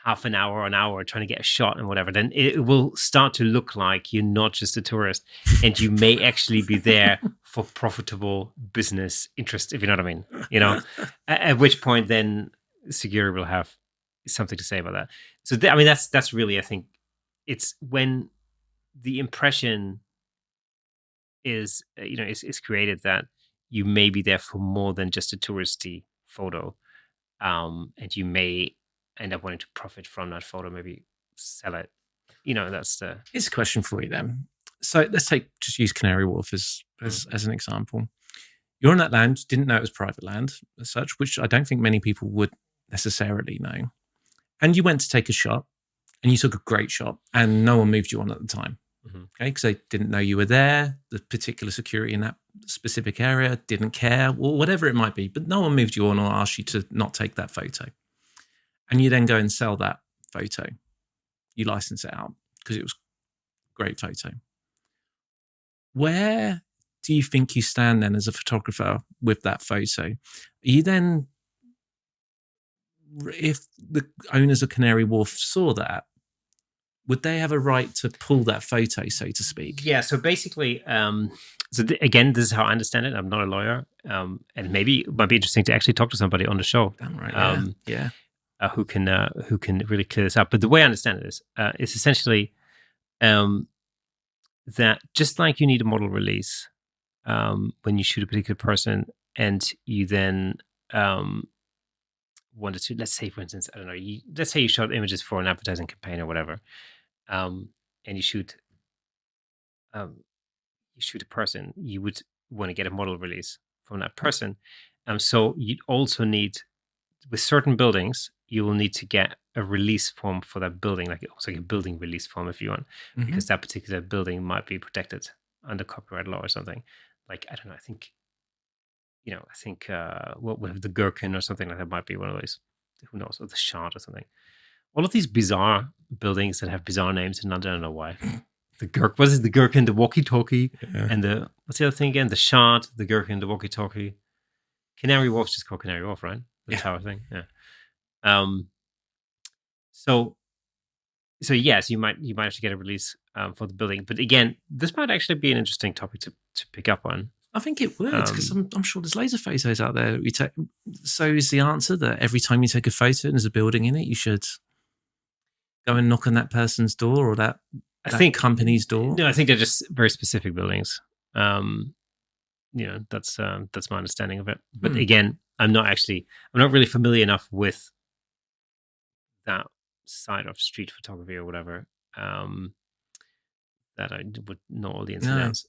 half an hour or an hour trying to get a shot and whatever, then it will start to look like you're not just a tourist, and you may actually be there for profitable business interest, if you know what I mean. At which point then security will have something to say about that. So that's really, I think, it's when the impression is created that you may be there for more than just a touristy photo, and you may end up wanting to profit from that photo, maybe sell it. It's a question for you then. So let's just use Canary Wharf as an example. You're on that land, didn't know it was private land as such, which I don't think many people would necessarily know. And you went to take a shot, and you took a great shot, and no one moved you on at the time. Okay, because they didn't know you were there. The particular security in that specific area didn't care, or whatever it might be. But no one moved you on or asked you to not take that photo. And you then go and sell that photo. You license it out because it was a great photo. Where do you think you stand then as a photographer with that photo? Are you then, if the owners of Canary Wharf saw that, would they have a right to pull that photo, so to speak? Yeah, so basically, again, this is how I understand it. I'm not a lawyer, and maybe it might be interesting to actually talk to somebody on the show. Damn right, yeah. Who can really clear this up. But the way I understand it is essentially that just like you need a model release when you shoot a particular person, and you then wanted to, let's say, for instance, I don't know, let's say you shot images for an advertising campaign or whatever, and you shoot a person, you would want to get a model release from that person. So you also need, with certain buildings, you will need to get a release form for that building, like a building release form if you want, because that particular building might be protected under copyright law or something. Like, I don't know, I think what with the Gherkin or something like that might be one of those, who knows, or the Shard or something. All of these bizarre buildings that have bizarre names in London, I don't know why. What is it? The Gherkin, the walkie-talkie, and what's the other thing again? The Shard, the Gherkin, the walkie-talkie. Canary Wharf's just called Canary Wharf, right? The tower thing, yeah. So yes, you might have to get a release for the building, but again, this might actually be an interesting topic to pick up on. I think it would, because I'm sure there's loads of photos out there. So is the answer that every time you take a photo and there's a building in it, you should go and knock on that person's door or that company's door? No, I think they're just very specific buildings. That's my understanding of it. But again, I'm not really familiar enough with that side of street photography or whatever, that I would know all the ins and outs.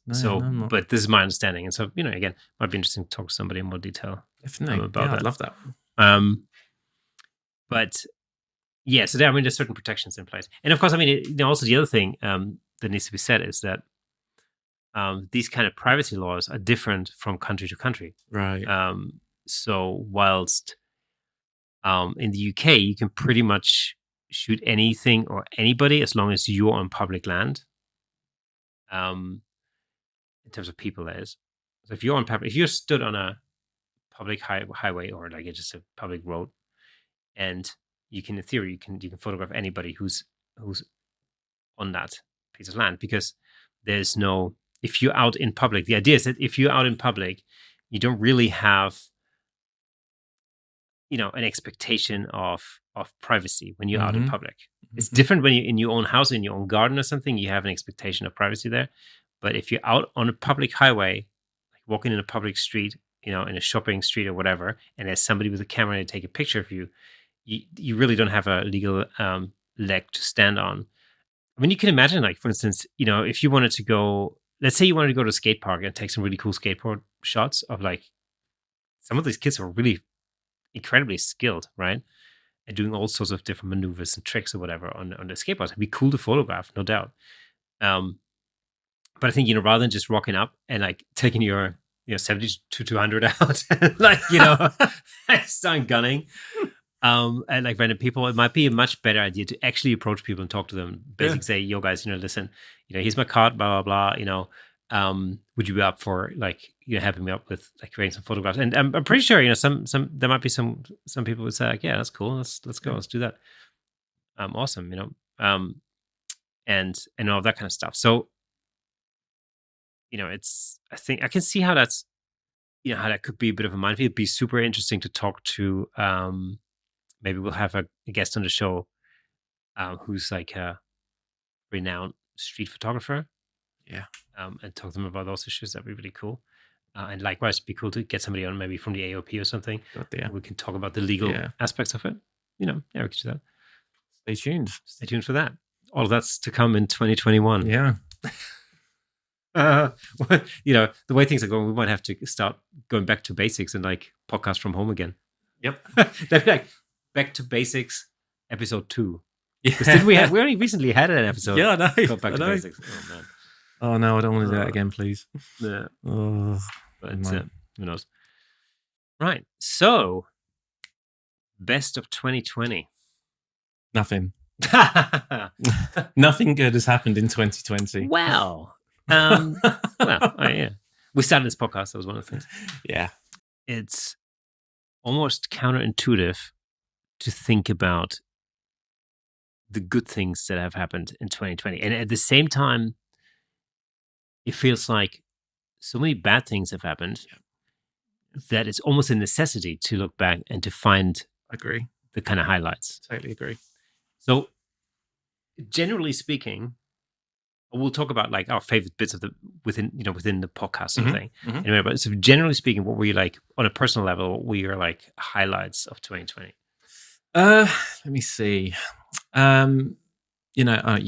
But this is my understanding. And so, again, might be interesting to talk to somebody in more detail. Definitely. About that. I'd love that. But yeah, so there's certain protections in place. And of course, also the other thing that needs to be said is that these kind of privacy laws are different from country to country. Right. So whilst In the UK, you can pretty much shoot anything or anybody as long as you're on public land. In terms of people, that is. So if you're stood on a public highway or like it's just a public road, and you can, in theory, you can photograph anybody who's on that piece of land, because there's no. If you're out in public, the idea is that if you're out in public, you don't really have, an expectation of privacy when you're out in public. It's different when you're in your own house, in your own garden or something. You have an expectation of privacy there. But if you're out on a public highway, like walking in a public street, in a shopping street or whatever, and there's somebody with a camera to take a picture of you, you really don't have a legal leg to stand on. I mean, you can imagine, like, for instance, if you wanted to go, let's say you wanted to go to a skate park and take some really cool skateboard shots of, like, some of these kids are really incredibly skilled, right? And doing all sorts of different maneuvers and tricks or whatever on the skateboards. It'd be cool to photograph, no doubt. But I think, rather than just rocking up and like taking your 70 to 200 out and like, start gunning and like random people, it might be a much better idea to actually approach people and talk to them. Basically say, yo guys, listen, here's my card, blah, blah, blah, would you be up for like, helping me up with like creating some photographs? And I'm pretty sure, some there might be some people would say like, yeah, that's cool. Let's go. Let's do that. Awesome. And all that kind of stuff. So, I think I can see how that's, how that could be a bit of a minefield. It'd be super interesting to talk to, maybe we'll have a guest on the show who's like a renowned street photographer. Yeah. And talk to them about those issues. That'd be really cool. And likewise, it'd be cool to get somebody on maybe from the AOP or something. We can talk about the legal aspects of it. We could do that. Stay tuned. Stay tuned for that. All of that's to come in 2021. Yeah. The way things are going, we might have to start going back to basics and like podcast from home again. Yep. That'd be like back to basics, episode 2. Yeah. Didn't we only recently had an episode. Yeah, I know. Called back to basics. Oh man. Oh no, I don't want to do that again, please. Yeah. Oh, but who knows? Right. So, best of 2020. Nothing. Nothing good has happened in 2020. Well, yeah. We started this podcast. That was one of the things. Yeah. It's almost counterintuitive to think about the good things that have happened in 2020. And at the same time, it feels like so many bad things have happened that it's almost a necessity to look back and to find the kind of highlights. Totally agree. So, generally speaking, we'll talk about like our favorite bits of within the podcast and thing. Anyway, but so generally speaking, what were you like on a personal level? What were your like highlights of 2020? Let me see. You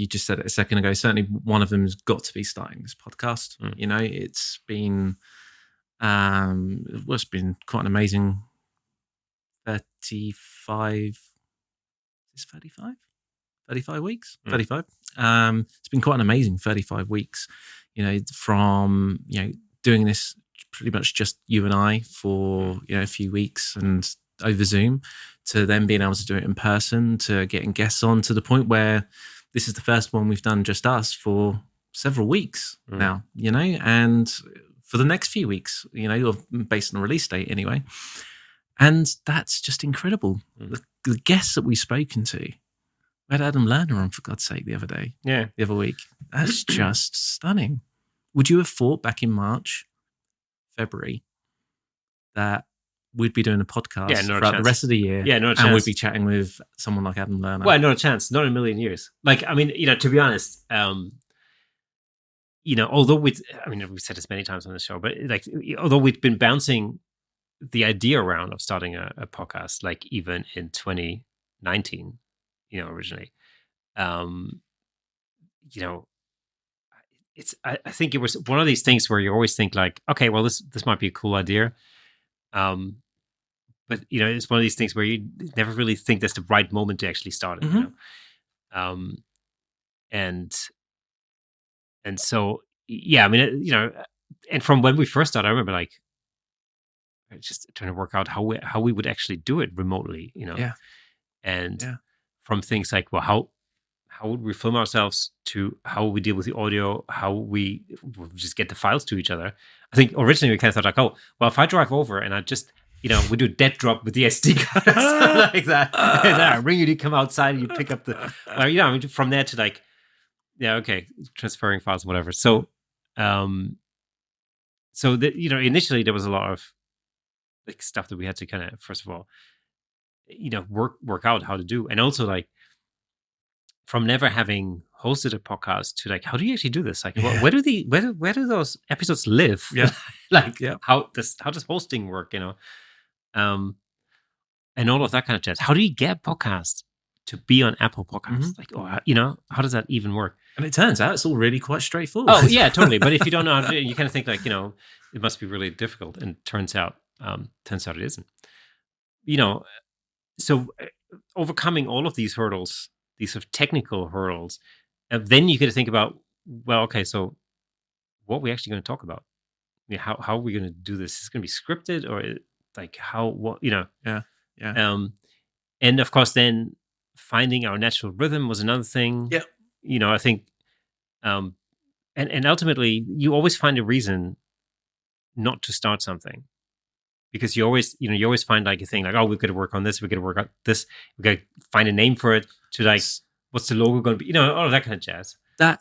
just said it a second ago. Certainly, one of them has got to be starting this podcast. It's been, it's been quite an amazing 35. Is 35? 35 weeks? 35. It's been quite an amazing 35 weeks. From doing this pretty much just you and I for a few weeks and over Zoom, to then being able to do it in person, to getting guests on, to the point where this is the first one we've done just us for several weeks now, and for the next few weeks, based on the release date anyway. And that's just incredible. The guests that we've spoken to. We had Adam Lerner on, for God's sake, the other week. That's just stunning. Would you have thought back in March, February, that we'd be doing a podcast throughout the rest of the year? Yeah, not a chance. And we'd be chatting with someone like Adam Lerner. Well, not a chance. Not in a million years. Like, I mean, to be honest, although we've said this many times on the show, but like, although we've been bouncing the idea around of starting a podcast, like even in 2019, originally, it's, I think it was one of these things where you always think like, okay, well, this might be a cool idea. But it's one of these things where you never really think that's the right moment to actually start it. And so, yeah, I mean, and from when we first started, I remember like just trying to work out how we would actually do it remotely, Yeah. and Yeah. from things like, well, how would we film ourselves to how we deal with the audio, how we just get the files to each other. I think originally we kind of thought like, oh, well, if I drive over and I just, we do dead drop with the SD card or something like that, and I ring you to come outside and you pick up the, from there to like, yeah, okay, transferring files, whatever. So, initially there was a lot of like stuff that we had to kind of, first of all, work out how to do, and also like from never having hosted a podcast to like, how do you actually do this? Like, where do those episodes live? Yeah. Like, how does hosting work? And all of that kind of jazz. How do you get podcasts to be on Apple Podcasts? Like, how does that even work? And it turns out it's all really quite straightforward. Oh yeah, totally. But if you don't know how to do it, you kind of think like, it must be really difficult, and turns out it isn't. So overcoming all of these hurdles, these sort of technical hurdles, then you get to think about, well, okay, so what are we actually going to talk about? How are we going to do this? Is it going to be scripted, or like Yeah. And of course, then finding our natural rhythm was another thing. Yeah. I think, and ultimately, you always find a reason not to start something, because you always find like a thing like, oh, we've got to work on this, we've got to work on this, we've got to find a name for it, to like, what's the logo going to be, all of that kind of jazz. That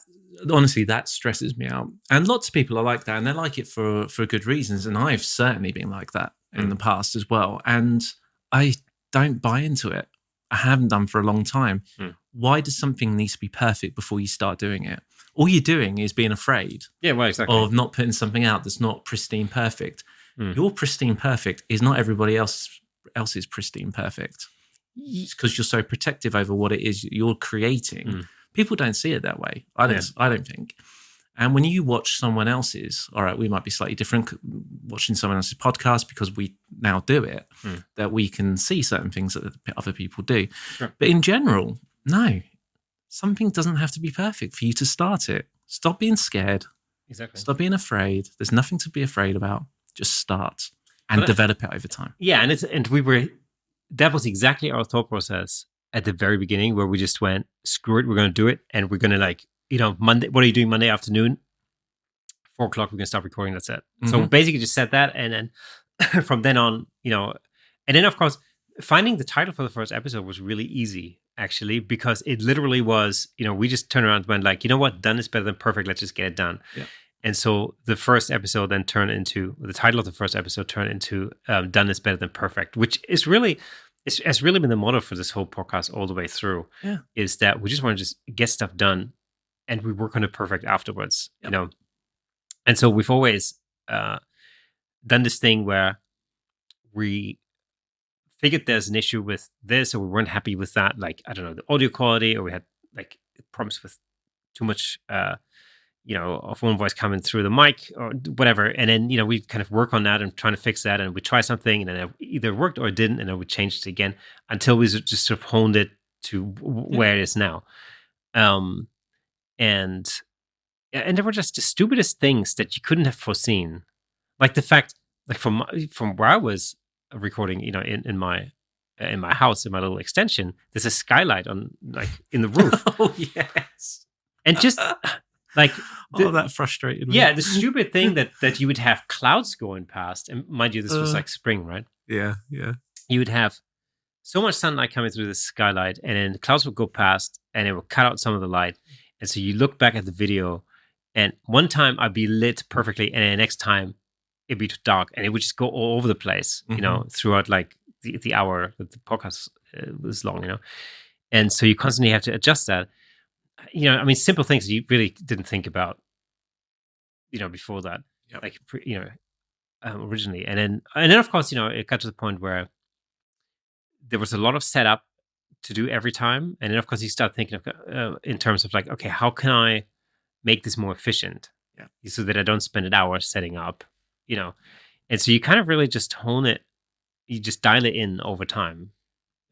honestly, that stresses me out, and lots of people are like that, and they like it for good reasons, and I've certainly been like that in the past as well, and I don't buy into it. I haven't done for a long time. Why does something need to be perfect before you start doing it? All you're doing is being afraid exactly. of not putting something out that's not pristine perfect. Your pristine perfect is not everybody else's pristine perfect. It's because you're so protective over what it is you're creating. People don't see it that way. I don't think. And when you watch someone else's, all right, we might be slightly different watching someone else's podcast because we now do it, that we can see certain things that other people do. Sure. But in general, no, something doesn't have to be perfect for you to start it. Stop being scared. Exactly. Stop being afraid. There's nothing to be afraid about. Just start and develop it over time. Yeah, that was exactly our thought process at the very beginning, where we just went, screw it, we're going to do it, and we're going to like, Monday. What are you doing Monday afternoon? 4:00, we're going to start recording. That's it. So basically, just said that, and then from then on, and then of course, finding the title for the first episode was really easy, actually, because it literally was, we just turned around and went like, you know what, done is better than perfect. Let's just get it done. Yeah. And so the first episode then turned into, the title of the first episode turned into Done is Better Than Perfect, which is really, it's really been the motto for this whole podcast all the way through. Yeah. Is that we just want to just get stuff done, and we work on it perfect afterwards, And so we've always done this thing where we figured there's an issue with this, or we weren't happy with that, like, I don't know, the audio quality, or we had like problems with too much of one voice coming through the mic or whatever. And then, we kind of work on that and trying to fix that. And we try something, and then it either worked or it didn't. And then we changed it again until we just sort of honed it to where it is now. And there were just the stupidest things that you couldn't have foreseen. Like the fact, like from where I was recording, in my house, in my little extension, there's a skylight in the roof. Oh, yes. And just like, that frustrated me. Yeah, the stupid thing that you would have clouds going past, and mind you, this was like spring, right? Yeah. You would have so much sunlight coming through the skylight, and then the clouds would go past, and it would cut out some of the light. And so you look back at the video, and one time I'd be lit perfectly, and then the next time it'd be too dark, and it would just go all over the place, throughout like the hour that the podcast was long, And so you constantly have to adjust that. Simple things you really didn't think about, before that, like, originally. And then of course, it got to the point where there was a lot of setup to do every time. And then of course you start thinking of, in terms of like, okay, how can I make this more efficient? Yeah. So that I don't spend an hour setting up, and so you kind of really just hone it. You just dial it in over time.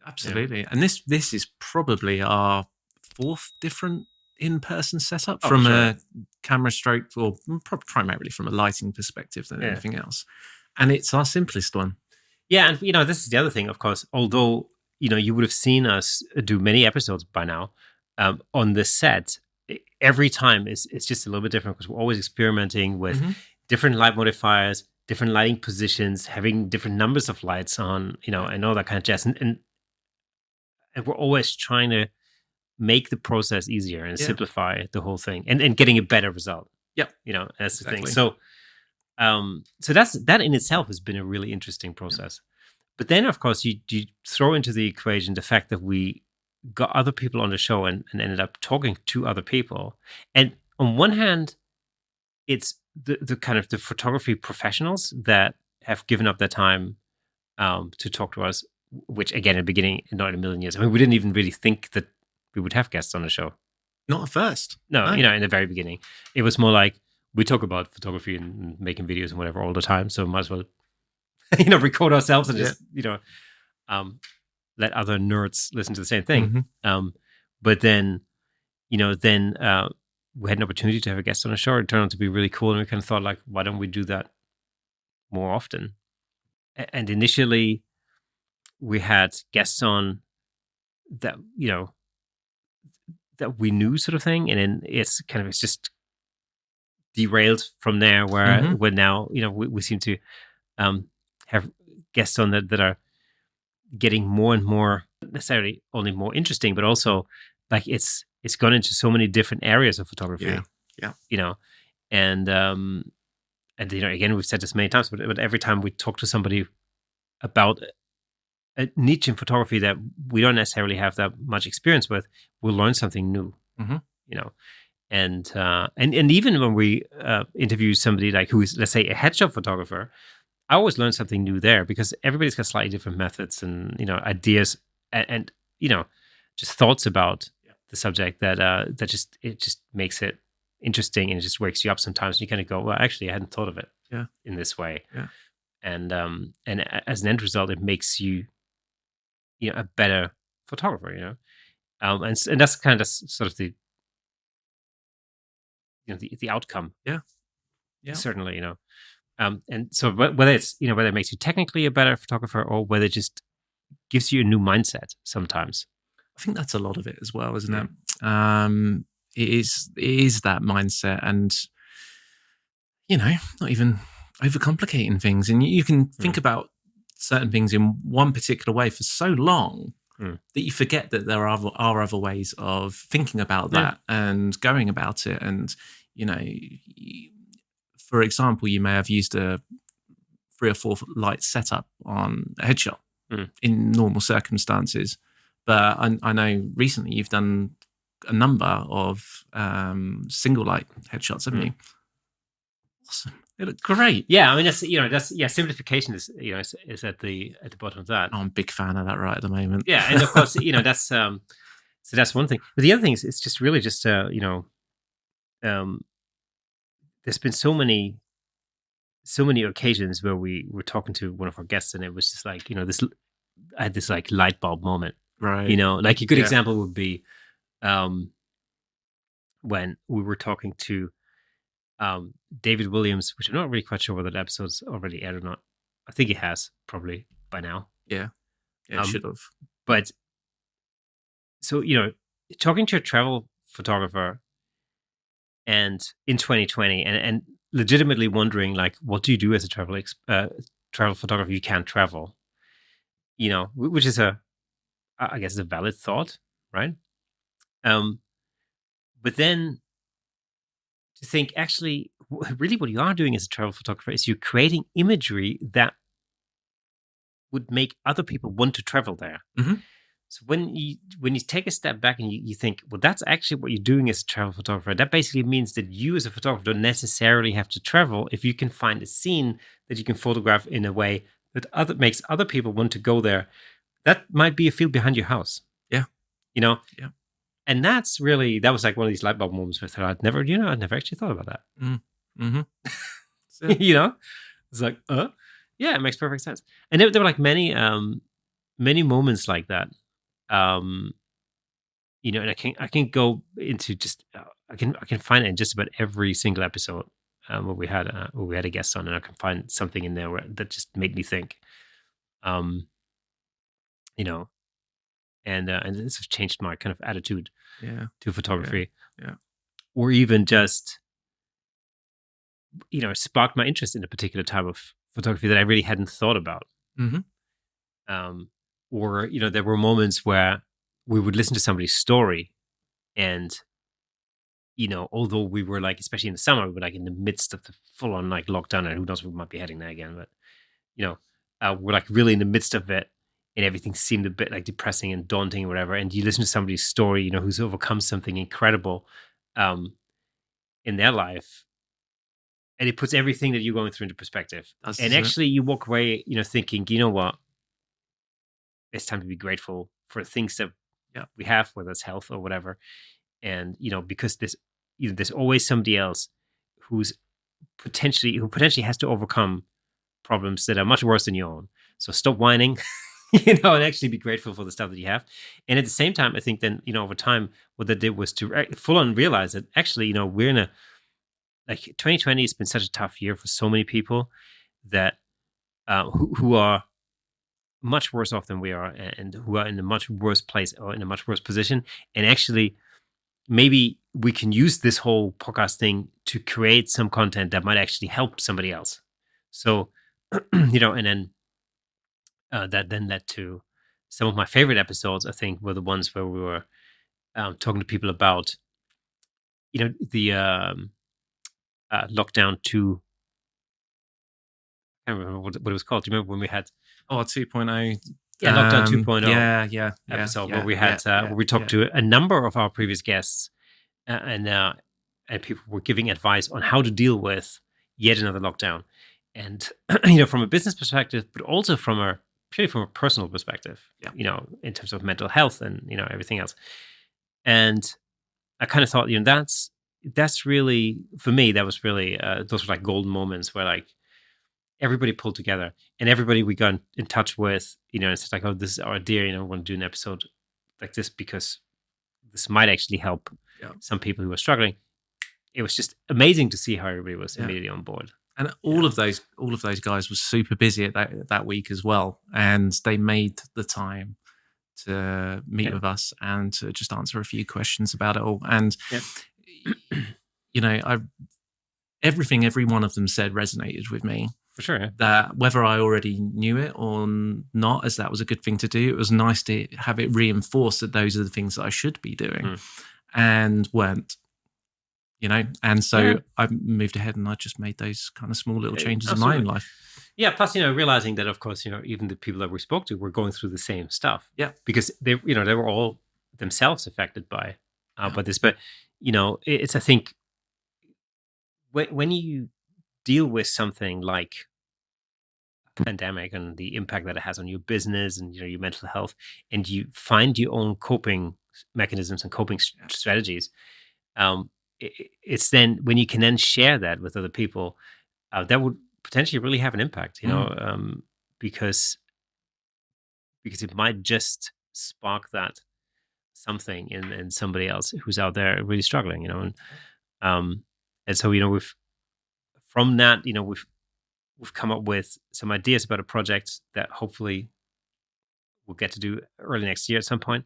Absolutely. And this is probably our fourth different in-person setup from a camera stroke, or primarily from a lighting perspective than anything else. And it's our simplest one. Yeah, and this is the other thing, of course. Although you would have seen us do many episodes by now on this set. Every time it's just a little bit different because we're always experimenting with different light modifiers, different lighting positions, having different numbers of lights on, and all that kind of jazz. And we're always trying to make the process easier and simplify the whole thing, and getting a better result. Yep. That's the thing. So that in itself has been a really interesting process. But then, of course, you throw into the equation the fact that we got other people on the show and ended up talking to other people. And on one hand, it's the kind of the photography professionals that have given up their time to talk to us, which again, at the beginning, not in a million years. I mean, we didn't even really think that we would have guests on the show. Not at first. No, in the very beginning. It was more like, we talk about photography and making videos and whatever all the time, so might as well, record ourselves and just, let other nerds listen to the same thing. But then, we had an opportunity to have a guest on the show. It turned out to be really cool, and we kind of thought, like, why don't we do that more often? And initially, we had guests on that, that we knew, sort of thing, and then it's just derailed from there, where now we seem to have guests on that are getting more and more, necessarily only more interesting, but also like it's gone into so many different areas of photography. And again, we've said this many times, but every time we talk to somebody about a niche in photography that we don't necessarily have that much experience with, we'll learn something new. And even when we interview somebody like who is, let's say, a headshot photographer, I always learn something new there, because everybody's got slightly different methods and ideas and just thoughts about the subject that just makes it interesting, and it just wakes you up sometimes. And you kind of go, well, actually, I hadn't thought of it in this way. And as an end result, it makes you a better photographer. And that's kind of sort of the the outcome. Certainly. And so whether it's whether it makes you technically a better photographer, or whether it just gives you a new mindset sometimes. I think that's a lot of it as well, isn't it? It is that mindset, and not even overcomplicating things, and you can think about certain things in one particular way for so long that you forget that there are other ways of thinking about that and going about it. And for example, you may have used a 3 or 4 light setup on a headshot in normal circumstances, but I know recently you've done a number of single light headshots, haven't you? Awesome. They look great. Yeah, I mean that's simplification is is at the bottom of that. I'm a big fan of that right at the moment. Yeah, and of course that's so that's one thing. But the other thing is it's just really just there's been so many occasions where we were talking to one of our guests, and it was just like I had this like light bulb moment, right? Like a good example would be when we were talking to David Williams, which I'm not really quite sure whether that episode's already aired or not. I think it has, probably by now. Yeah, it should have. But so talking to a travel photographer, and in 2020, and legitimately wondering, like, what do you do as a travel photographer? You can't travel, which is I guess, a valid thought, right? But then to think, actually, really what you are doing as a travel photographer is you're creating imagery that would make other people want to travel there. So when you take a step back and you think, well, that's actually what you're doing as a travel photographer, that basically means that you as a photographer don't necessarily have to travel if you can find a scene that you can photograph in a way that makes other people want to go there. That might be a field behind your house. Yeah. Yeah. And that was like one of these light bulb moments where I'd never actually thought about that. It's like, yeah, it makes perfect sense. And there were like many moments like that. And I can go into just I can find it in just about every single episode where we had a guest on, and I can find something in there that just made me think. Um, you know, and this has changed my kind of attitude Yeah. to photography, Yeah. or even just sparked my interest in a particular type of photography that I really hadn't thought about. Mm-hmm. Or there were moments where we would listen to somebody's story, and although we were like, especially in the summer, we were like in the midst of the full on like lockdown, and who knows, we might be heading there again, but we're like really in the midst of it, and everything seemed a bit like depressing and daunting or whatever. And you listen to somebody's story, who's overcome something incredible in their life, and it puts everything that you're going through into perspective. And actually, you walk away, thinking, you know what, it's time to be grateful for things that we have, whether it's health or whatever. And because there's always somebody else who potentially has to overcome problems that are much worse than your own. So stop whining, and actually be grateful for the stuff that you have. And at the same time, I think then, over time, what that did was to full on realize that actually, we're in 2020 has been such a tough year for so many people that who are much worse off than we are, and who are in a much worse place or in a much worse position. And actually, maybe we can use this whole podcast thing to create some content that might actually help somebody else. So, and then that then led to some of my favorite episodes, I think, were the ones where we were talking to people about, the lockdown 2. I can't remember what it was called. Do you remember when we had 2.0? Yeah, lockdown 2.0. Yeah. Episode where we had where we talked to a number of our previous guests, and people were giving advice on how to deal with yet another lockdown, and from a business perspective, but also purely from a personal perspective. In terms of mental health and everything else. And I kind of thought, that's really, for me, that was really those were like golden moments where like everybody pulled together, and everybody we got in touch with, it's just like, oh, this is our idea, we want to do an episode like this because this might actually help some people who are struggling. It was just amazing to see how everybody was immediately on board. And all of those guys were super busy at that week as well, and they made the time to meet with us and to just answer a few questions about it all. And everything every one of them said resonated with me. For sure. That whether I already knew it or not, as that was a good thing to do, it was nice to have it reinforced that those are the things that I should be doing and weren't. And so I moved ahead and I just made those kind of small little changes in my own life. Yeah, plus, realizing that, of course, even the people that we spoke to were going through the same stuff. Yeah. Because they were all themselves affected by this. But, it's, I think, when you deal with something like a pandemic and the impact that it has on your business and, your mental health, and you find your own coping mechanisms and coping strategies, it's then when you can then share that with other people, that would potentially really have an impact, because it might just spark that something in somebody else who's out there really struggling, and so from that, we've come up with some ideas about a project that hopefully we'll get to do early next year at some point,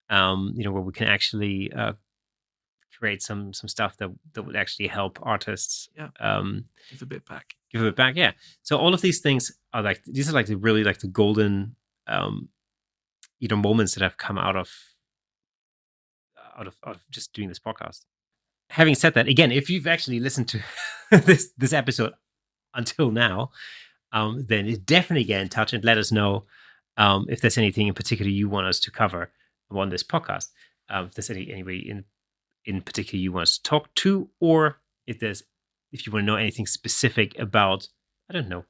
where we can actually create some stuff that would actually help artists. Give a bit back. Yeah. So all of these things are these are like the really like the golden moments that have come out of just doing this podcast. Having said that, again, if you've actually listened to this episode until now, then definitely get in touch and let us know if there's anything in particular you want us to cover on this podcast. If there's anybody in particular you want us to talk to, or if you want to know anything specific about, I don't know,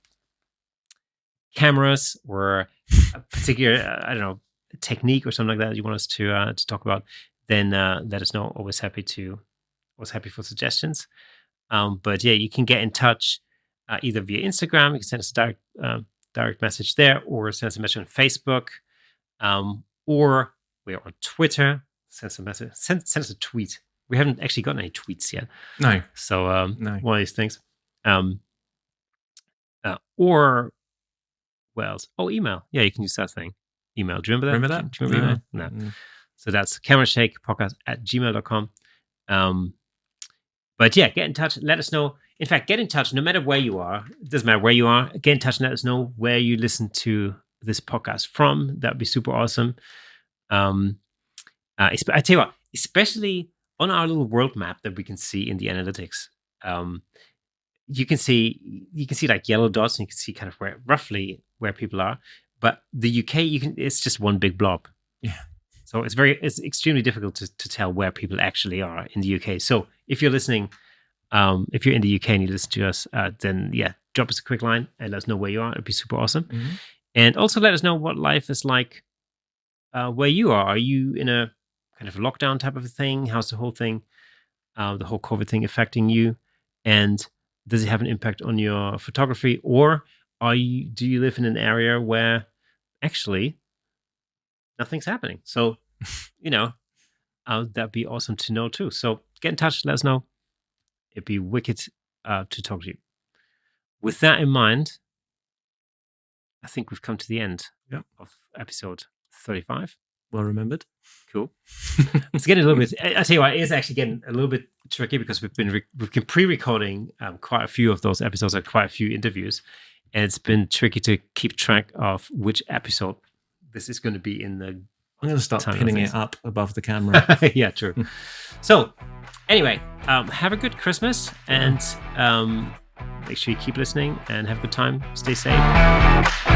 cameras or a particular, I don't know, technique or something like that you want us to talk about, then let us know. Always happy for suggestions. But yeah, you can get in touch either via Instagram. You can send us a direct message there, or send us a message on Facebook, or we're on Twitter. Send us a message. Send us a tweet. We haven't actually gotten any tweets yet. No. So No. one of these things. Or what else? Oh, email. Yeah, you can use that thing. Email. Do you remember that? Do you remember email? No. So that's camerashakepodcast@gmail.com. But yeah, get in touch. Let us know. In fact, get in touch no matter where you are. It doesn't matter where you are. Get in touch and let us know where you listen to this podcast from. That would be super awesome. I tell you what, especially on our little world map that we can see in the analytics, you can see like yellow dots, and you can see kind of roughly where people are. But the UK, it's just one big blob. Yeah. So it's extremely difficult to tell where people actually are in the UK. So if you're listening, if you're in the UK and you listen to us, then yeah, drop us a quick line and let us know where you are. It'd be super awesome. Mm-hmm. And also let us know what life is like where you are. Are you in a kind of a lockdown type of a thing? How's the whole thing, the whole COVID thing affecting you? And does it have an impact on your photography? Or do you live in an area where actually nothing's happening? So, that'd be awesome to know too. So get in touch, let us know. It'd be wicked to talk to you. With that in mind, I think we've come to the end of episode 35. Well remembered. Cool. It's getting a little bit. I tell you what, it is actually getting a little bit tricky because we've been pre-recording quite a few of those episodes, like quite a few interviews, and it's been tricky to keep track of which episode this is going to be in the. I'm going to start pinning it up above the camera. Yeah, true. So, anyway, have a good Christmas and make sure you keep listening and have a good time. Stay safe.